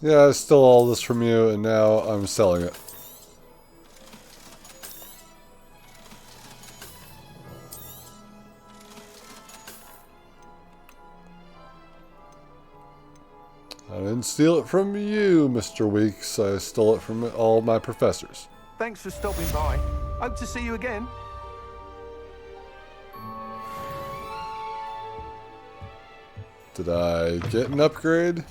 Yeah, I stole all this from you, and now I'm selling it. I didn't steal it from you, Mr. Weeks. I stole it from all my professors. Thanks for stopping by. Hope to see you again. Did I get an upgrade?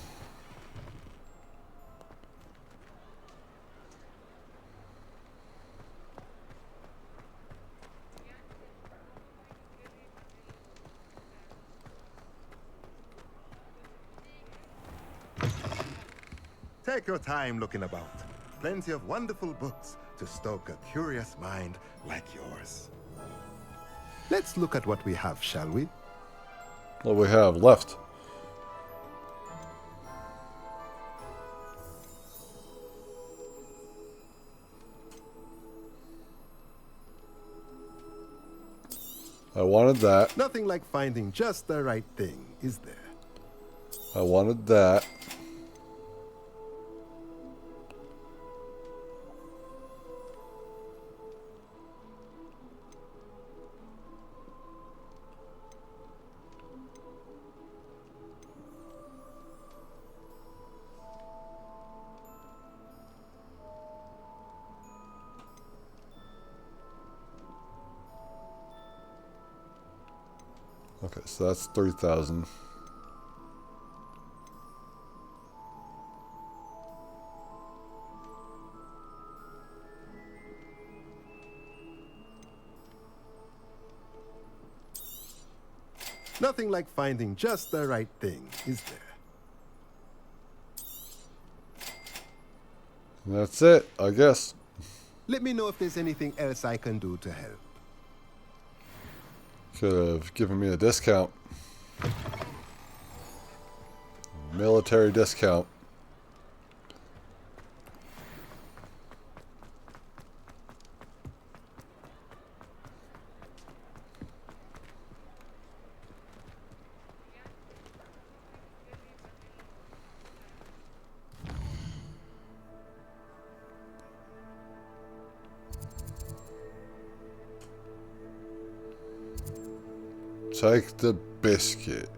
Take your time looking about. Plenty of wonderful books to stoke a curious mind like yours. Let's look at what we have, shall we? What we have left. I wanted that. Nothing like finding just the right thing, is there? I wanted that. Okay, so that's 3,000. Nothing like finding just the right thing, is there? That's it, I guess. Let me know if there's anything else I can do to help. Could have given me a discount. Military discount. Take the biscuit.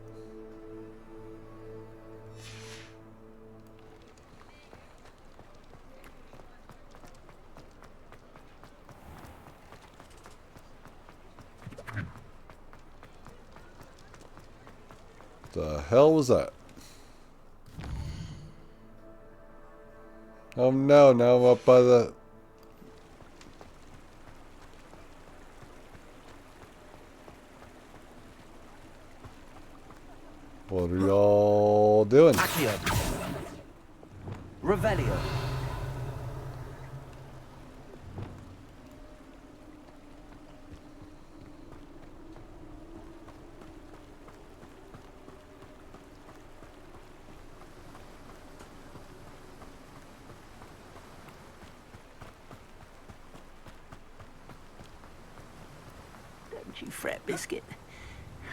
The hell was that? Oh no, now I'm up by the... What are y'all doing? Accio. Revelio. Don't you fret, Biscuit.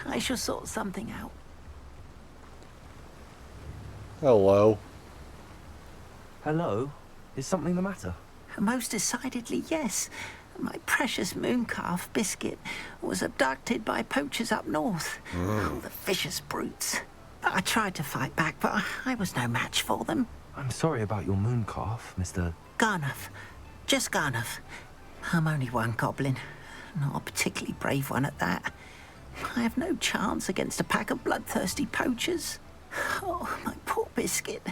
I shall sort something out. Hello. Hello? Is something the matter? Most decidedly, yes. My precious moon calf, Biscuit, was abducted by poachers up north. Oh, the vicious brutes. I tried to fight back, but I was no match for them. I'm sorry about your moon calf, Mr. Garnuff. Just Garnuff. I'm only one goblin. Not a particularly brave one at that. I have no chance against a pack of bloodthirsty poachers. Oh, my poor Biscuit.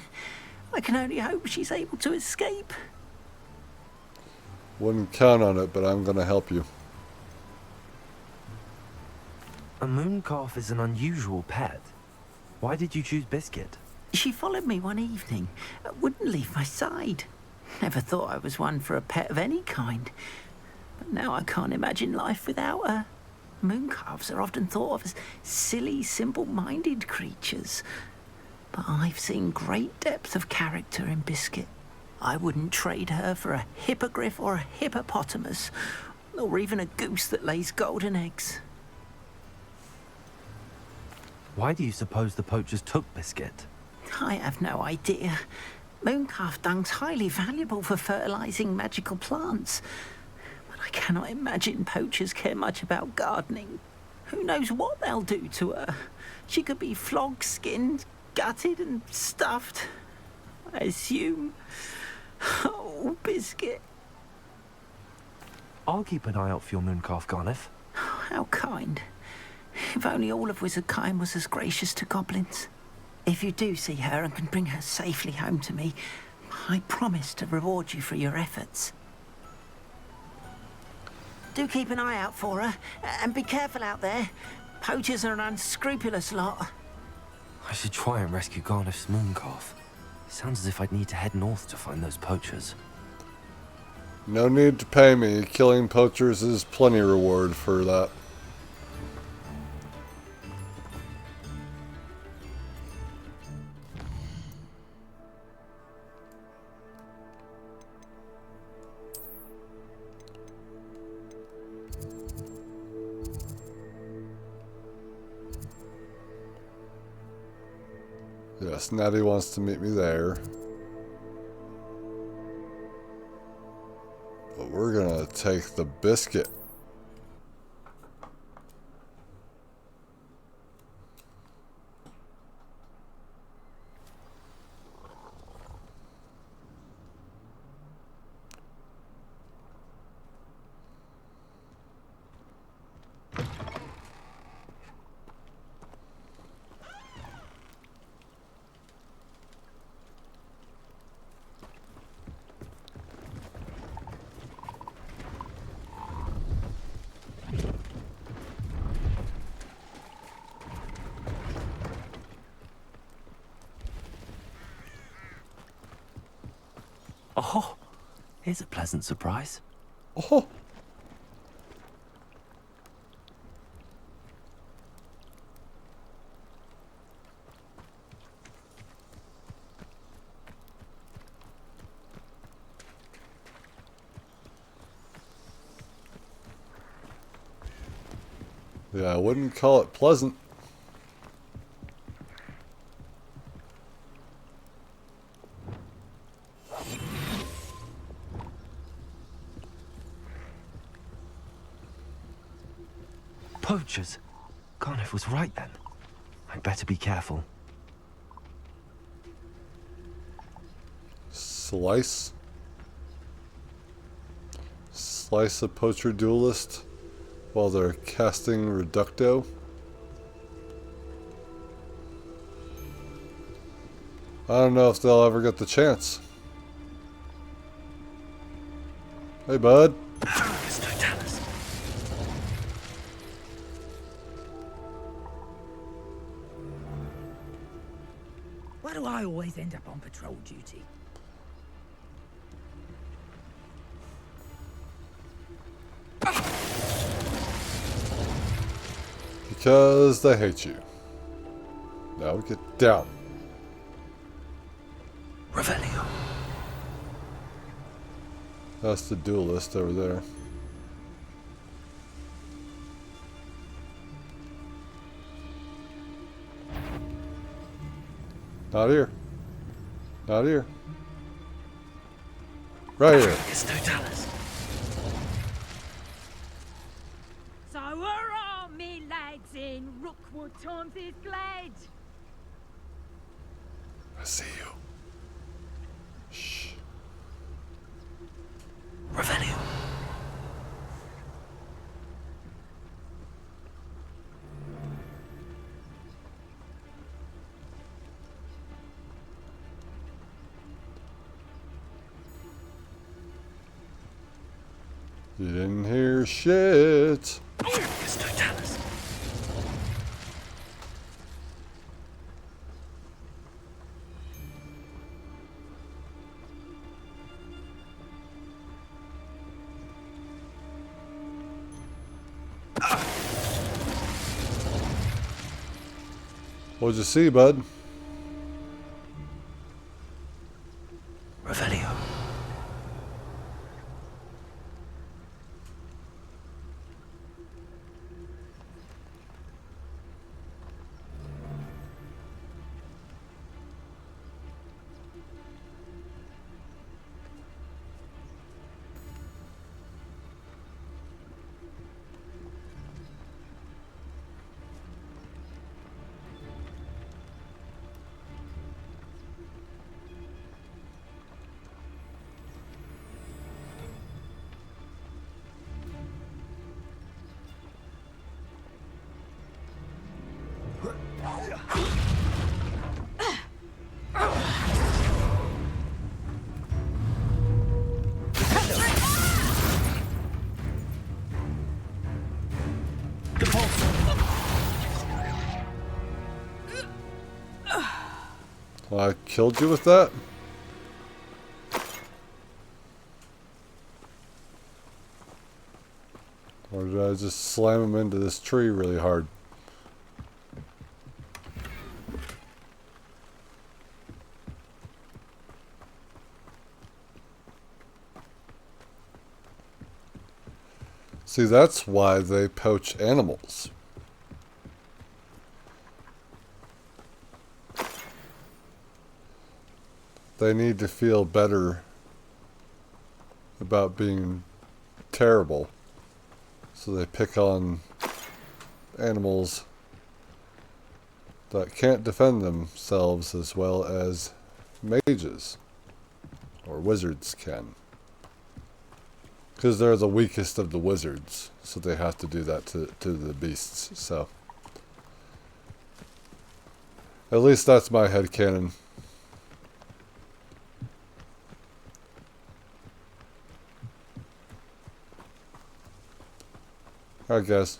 I can only hope she's able to escape. Wouldn't count on it, but I'm gonna help you. A moon calf is an unusual pet. Why did you choose Biscuit? She followed me one evening, wouldn't leave my side. Never thought I was one for a pet of any kind. But now I can't imagine life without her. Moon calves are often thought of as silly, simple-minded creatures. But I've seen great depth of character in Biscuit. I wouldn't trade her for a hippogriff or a hippopotamus, or even a goose that lays golden eggs. Why do you suppose the poachers took Biscuit? I have no idea. Mooncalf dung's highly valuable for fertilizing magical plants. But I cannot imagine poachers care much about gardening. Who knows what they'll do to her? She could be flogged, skinned, gutted and stuffed. I assume. Oh, Biscuit. I'll keep an eye out for your mooncalf, Garniff. How kind. If only all of Wizardkind was as gracious to goblins. If you do see her and can bring her safely home to me, I promise to reward you for your efforts. Do keep an eye out for her, and be careful out there. Poachers are an unscrupulous lot. I should try and rescue Garniff's mooncalf. Sounds as if I'd need to head north to find those poachers. No need to pay me. Killing poachers is plenty reward for that. Yes, Natty wants to meet me there. But we're gonna take the biscuit. Oh, here's a pleasant surprise. Oh. Yeah, I wouldn't call it pleasant. Poachers. Garniff was right then. I'd better be careful. Slice a poacher duelist while they're casting Reducto. I don't know if they'll ever get the chance. Hey, bud. Why do I always end up on patrol duty? Because they hate you. Now we get down. Revelio. That's the duelist over there. Not here. Not here. Right here. So hurrah, me lads in Rookwood Tom's glad. I see you. Shh. Revelio. You didn't hear shit. What'd you see, bud? Revelio. I killed you with that? Or did I just slam him into this tree really hard? See, that's why they poach animals. They need to feel better about being terrible. So they pick on animals that can't defend themselves as well as mages or wizards can. Because they're the weakest of the wizards, so they have to do that to the beasts. So at least that's my headcanon. Alright guys,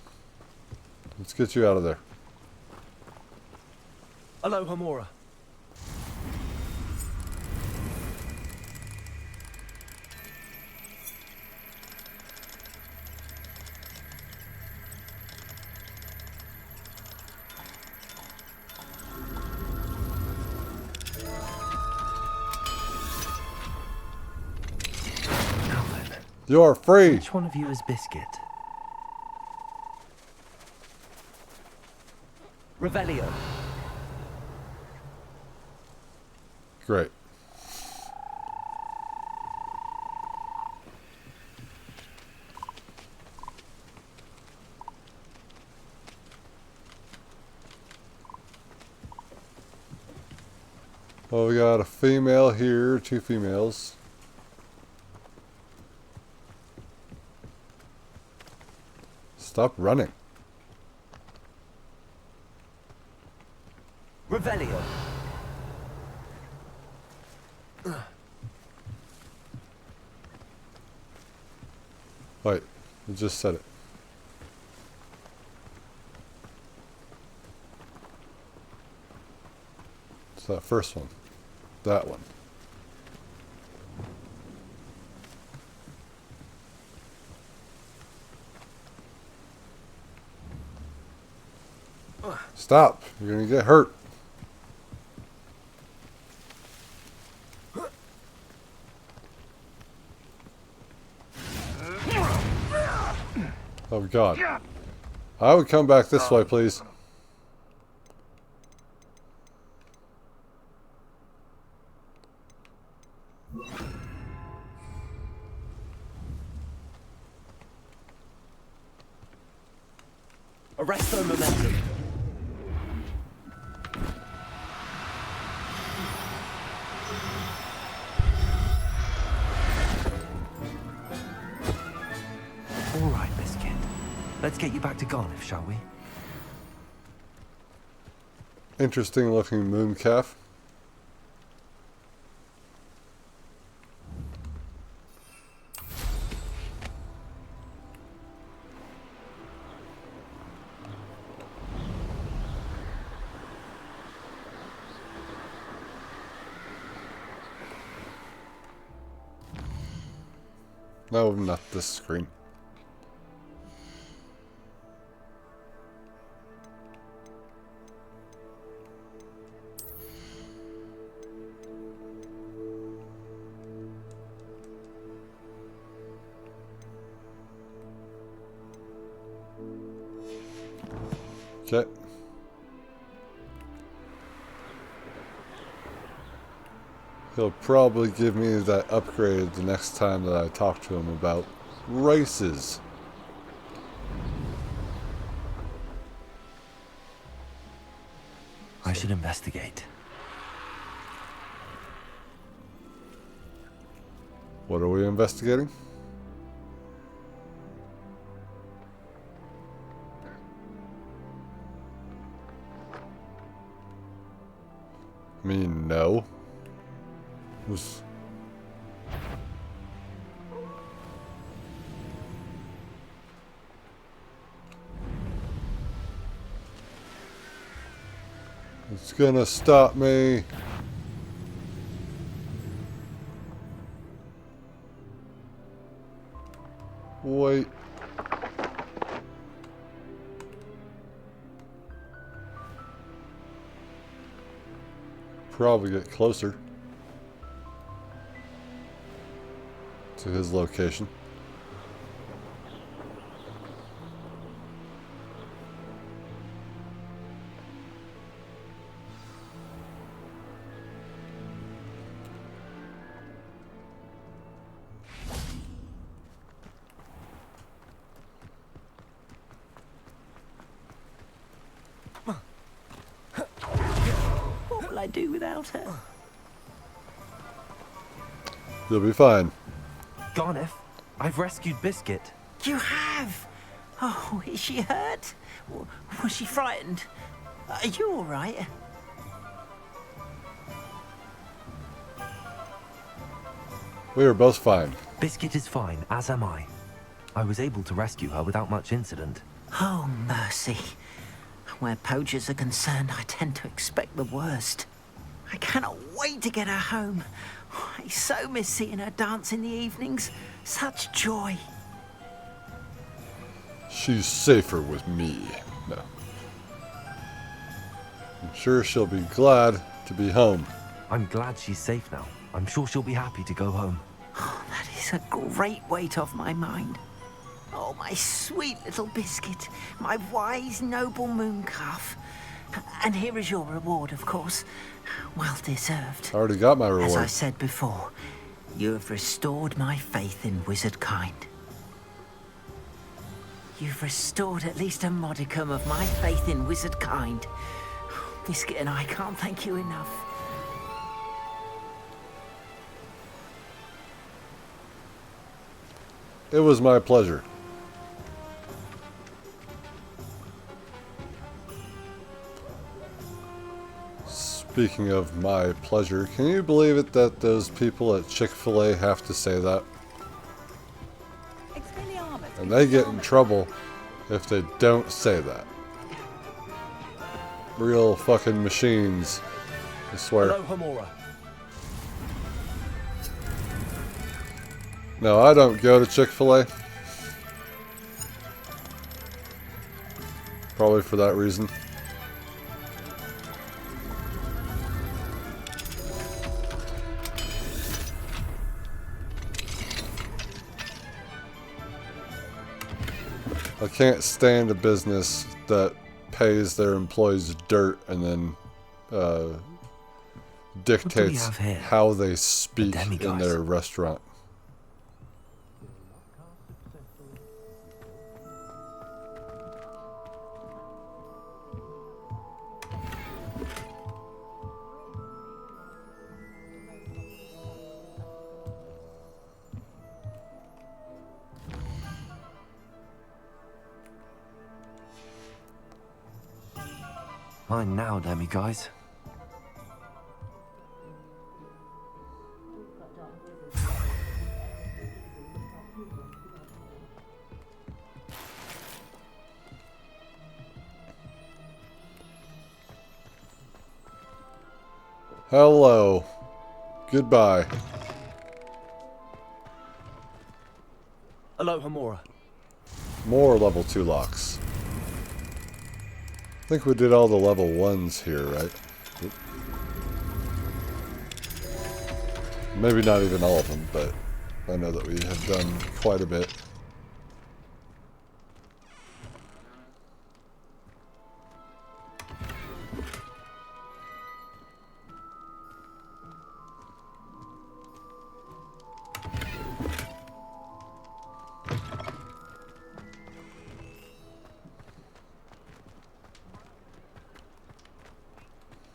let's get you out of there. Alohomora. You're free. Which one of you is Biscuit? Revelio. Great. Oh, we got a female here, 2 females. Stop running. Revelio. Wait, you just said it. It's that first one. That one. Stop. You're going to get hurt. Oh, God. I would come back this way, please. Arresto momentum. All right, Biscuit. Let's get you back to Garniff, shall we? Interesting looking moon calf. No, not this screen. Okay. He'll probably give me that upgrade the next time that I talk to him about races. I should investigate. What are we investigating? I mean, no. Was it's gonna stop me. Wait. Probably get closer to his location. What will I do without her? You'll be fine. Garniff, I've rescued Biscuit. You have? Oh, is she hurt? Was she frightened? Are you all right? We are both fine. Biscuit is fine, as am I. I was able to rescue her without much incident. Oh, mercy. Where poachers are concerned, I tend to expect the worst. I cannot wait to get her home. I so miss seeing her dance in the evenings. Such joy. She's safer with me. No. I'm sure she'll be glad to be home. I'm glad she's safe now. I'm sure she'll be happy to go home. Oh, that is It's a great weight off my mind. Oh, my sweet little biscuit, my wise, noble moon calf. And here is your reward, of course. Well deserved. I already got my reward. As I said before, you have restored my faith in wizard kind. You've restored at least a modicum of my faith in wizard kind. Biscuit and I can't thank you enough. It was my pleasure. Speaking of my pleasure, can you believe it that those people at Chick-fil-A have to say that? And they get in trouble if they don't say that. Real fucking machines, I swear. Hello, Hamura. No, I don't go to Chick-fil-A. Probably for that reason. I can't stand a business that pays their employees dirt and then dictates how they speak in their restaurant. Mine now, demiguise. Hello. Goodbye. Hello, Hamura. More level 2 locks. I think we did all the level 1s here, right? Oop. Maybe not even all of them, but I know that we have done quite a bit.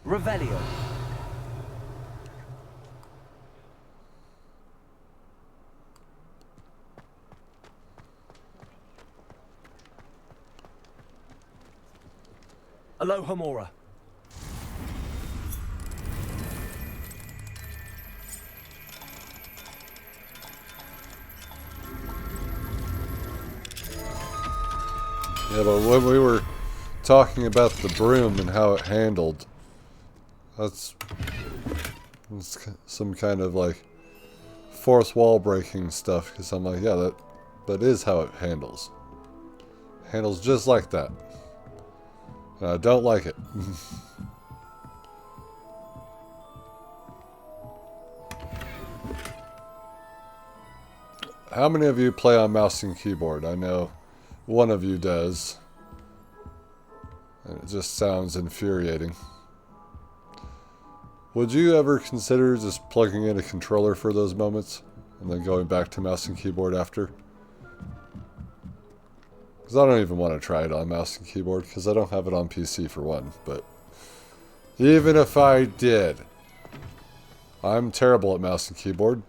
Revelio. Hello, Hamura. Yeah, but when we were talking about the broom and how it handled, that's some kind of like fourth wall breaking stuff, because I'm like, yeah, that is how it handles. Handles just like that. And I don't like it. How many of you play on mouse and keyboard? I know one of you does. And it just sounds infuriating. Would you ever consider just plugging in a controller for those moments and then going back to mouse and keyboard after? Because I don't even want to try it on mouse and keyboard because I don't have it on PC for one. But even if I did, I'm terrible at mouse and keyboard.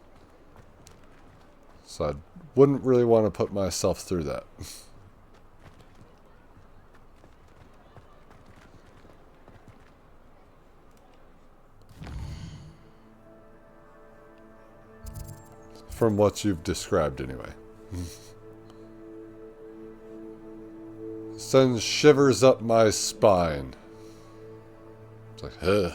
So I wouldn't really want to put myself through that. From what you've described, anyway. Sends shivers up my spine. It's like, ugh.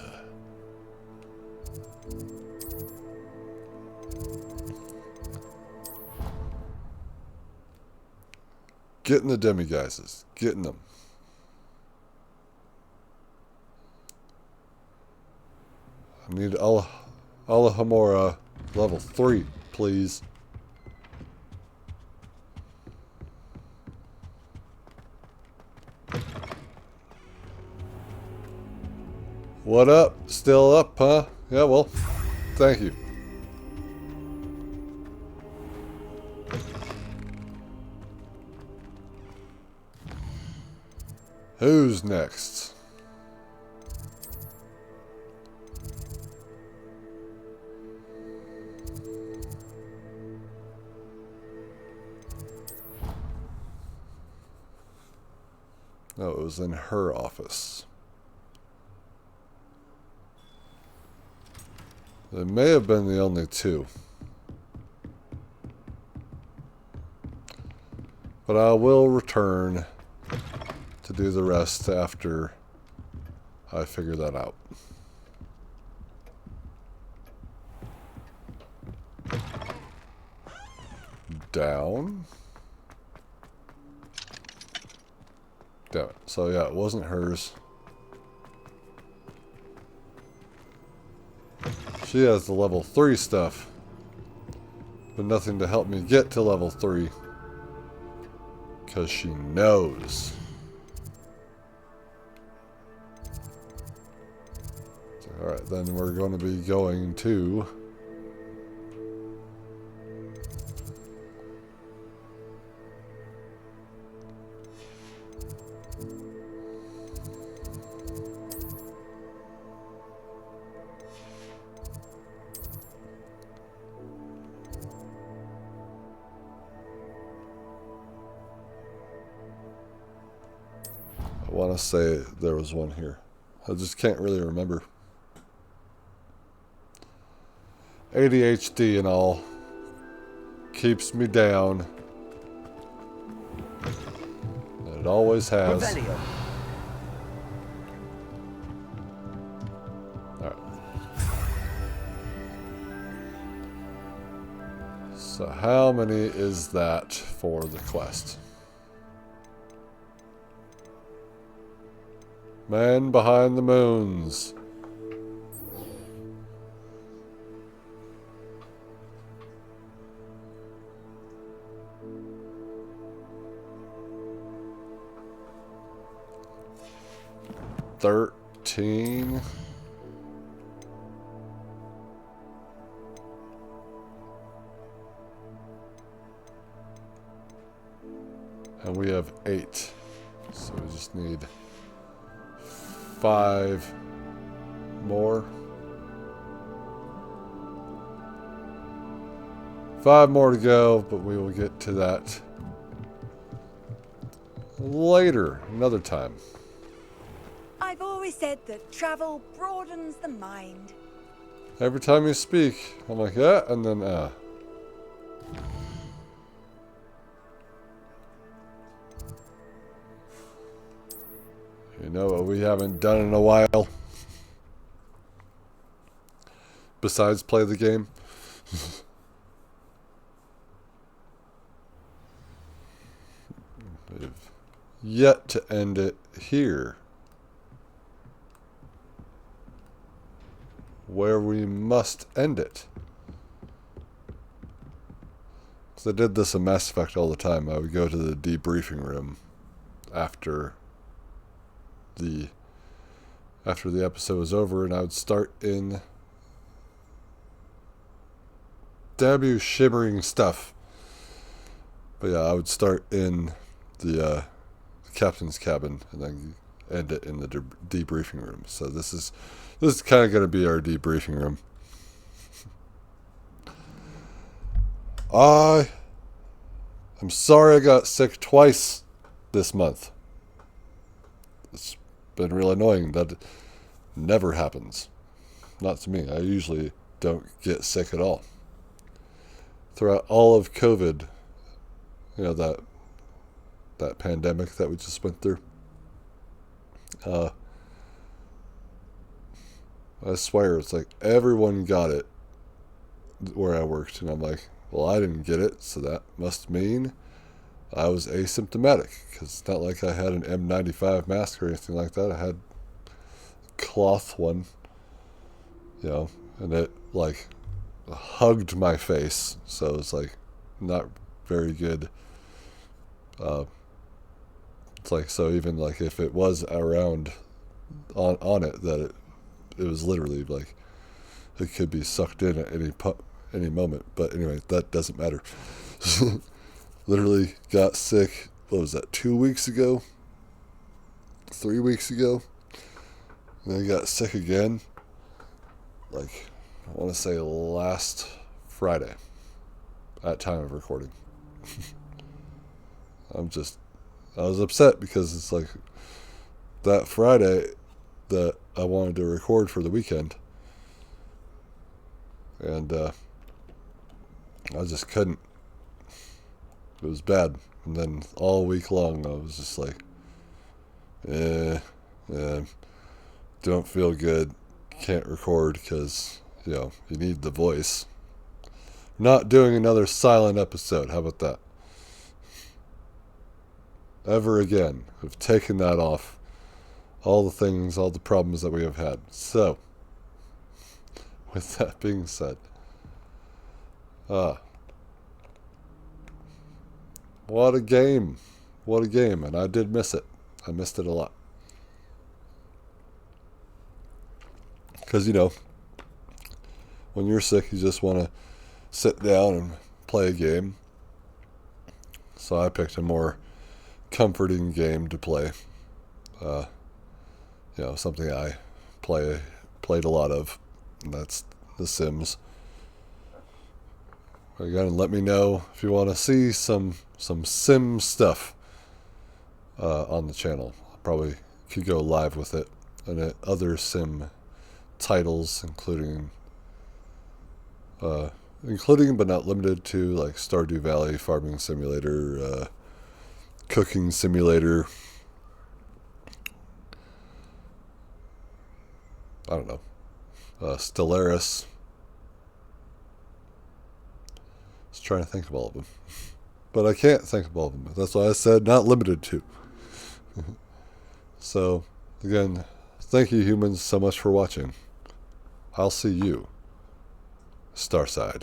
Getting the demiguises. Getting them. I need Alahamora level 3, please. What up? Still up, huh? Yeah, well, thank you. Who's next? No, it was in her office. They may have been the only two. But I will return to do the rest after I figure that out. Down. Damn it. So yeah, it wasn't hers. She has the level 3 stuff, but nothing to help me get to level 3. Because she knows. Alright, then we're going to be going to... I want to say there was one here. I just can't really remember. ADHD and all keeps me down. It always has. Revelio. Alright. So how many is that for the quest? Man behind the moons. $13. And we have 8. So we just need 5 more. 5 more to go, but we will get to that later, another time. I've always said that travel broadens the mind. Every time you speak, I'm like, yeah, and then, You know what we haven't done in a while? Besides play the game? We've yet to end it here. Where we must end it. So I did this in Mass Effect all the time. I would go to the debriefing room after the episode was over, and I would start in debut shimmering stuff. But yeah, I would start in the captain's cabin and then end it in the debriefing room. So this is kind of going to be our debriefing room. I'm sorry I got sick twice this month. It's been real annoying. That never happens. Not to me. I usually don't get sick at all. Throughout all of COVID, you know, that pandemic that we just went through. I swear, it's like everyone got it where I worked, and I'm like, well, I didn't get it, so that must mean I was asymptomatic, because it's not like I had an N95 mask or anything like that. I had a cloth one, you know, and it like hugged my face, so it's like not very good. It's like, so even like if it was around on it, that it it was literally like it could be sucked in at any moment. But anyway, that doesn't matter. Literally got sick. What was that? 2 weeks ago? 3 weeks ago? And then got sick again. Like, I want to say last Friday. At time of recording. I was upset because it's like that Friday that I wanted to record for the weekend. And I just couldn't. It was bad. And then all week long I was just like, don't feel good. Can't record because, you need the voice. Not doing another silent episode. How about that? Ever again. We've taken that off. All the things, all the problems that we have had. So, with that being said, what a game. What a game. And I did miss it. I missed it a lot. Because, when you're sick, you just want to sit down and play a game. So I picked a more comforting game to play. Something I played a lot of, and that's The Sims. Again, let me know if you want to see some Sim stuff on the channel. I probably could go live with it, and other Sim titles, including but not limited to, like Stardew Valley, Farming Simulator, Cooking Simulator. I don't know. Stellaris. Just trying to think of all of them. But I can't think of all of them. That's why I said not limited to. So, again, thank you humans so much for watching. I'll see you Starside.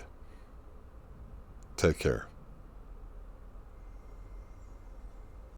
Take care.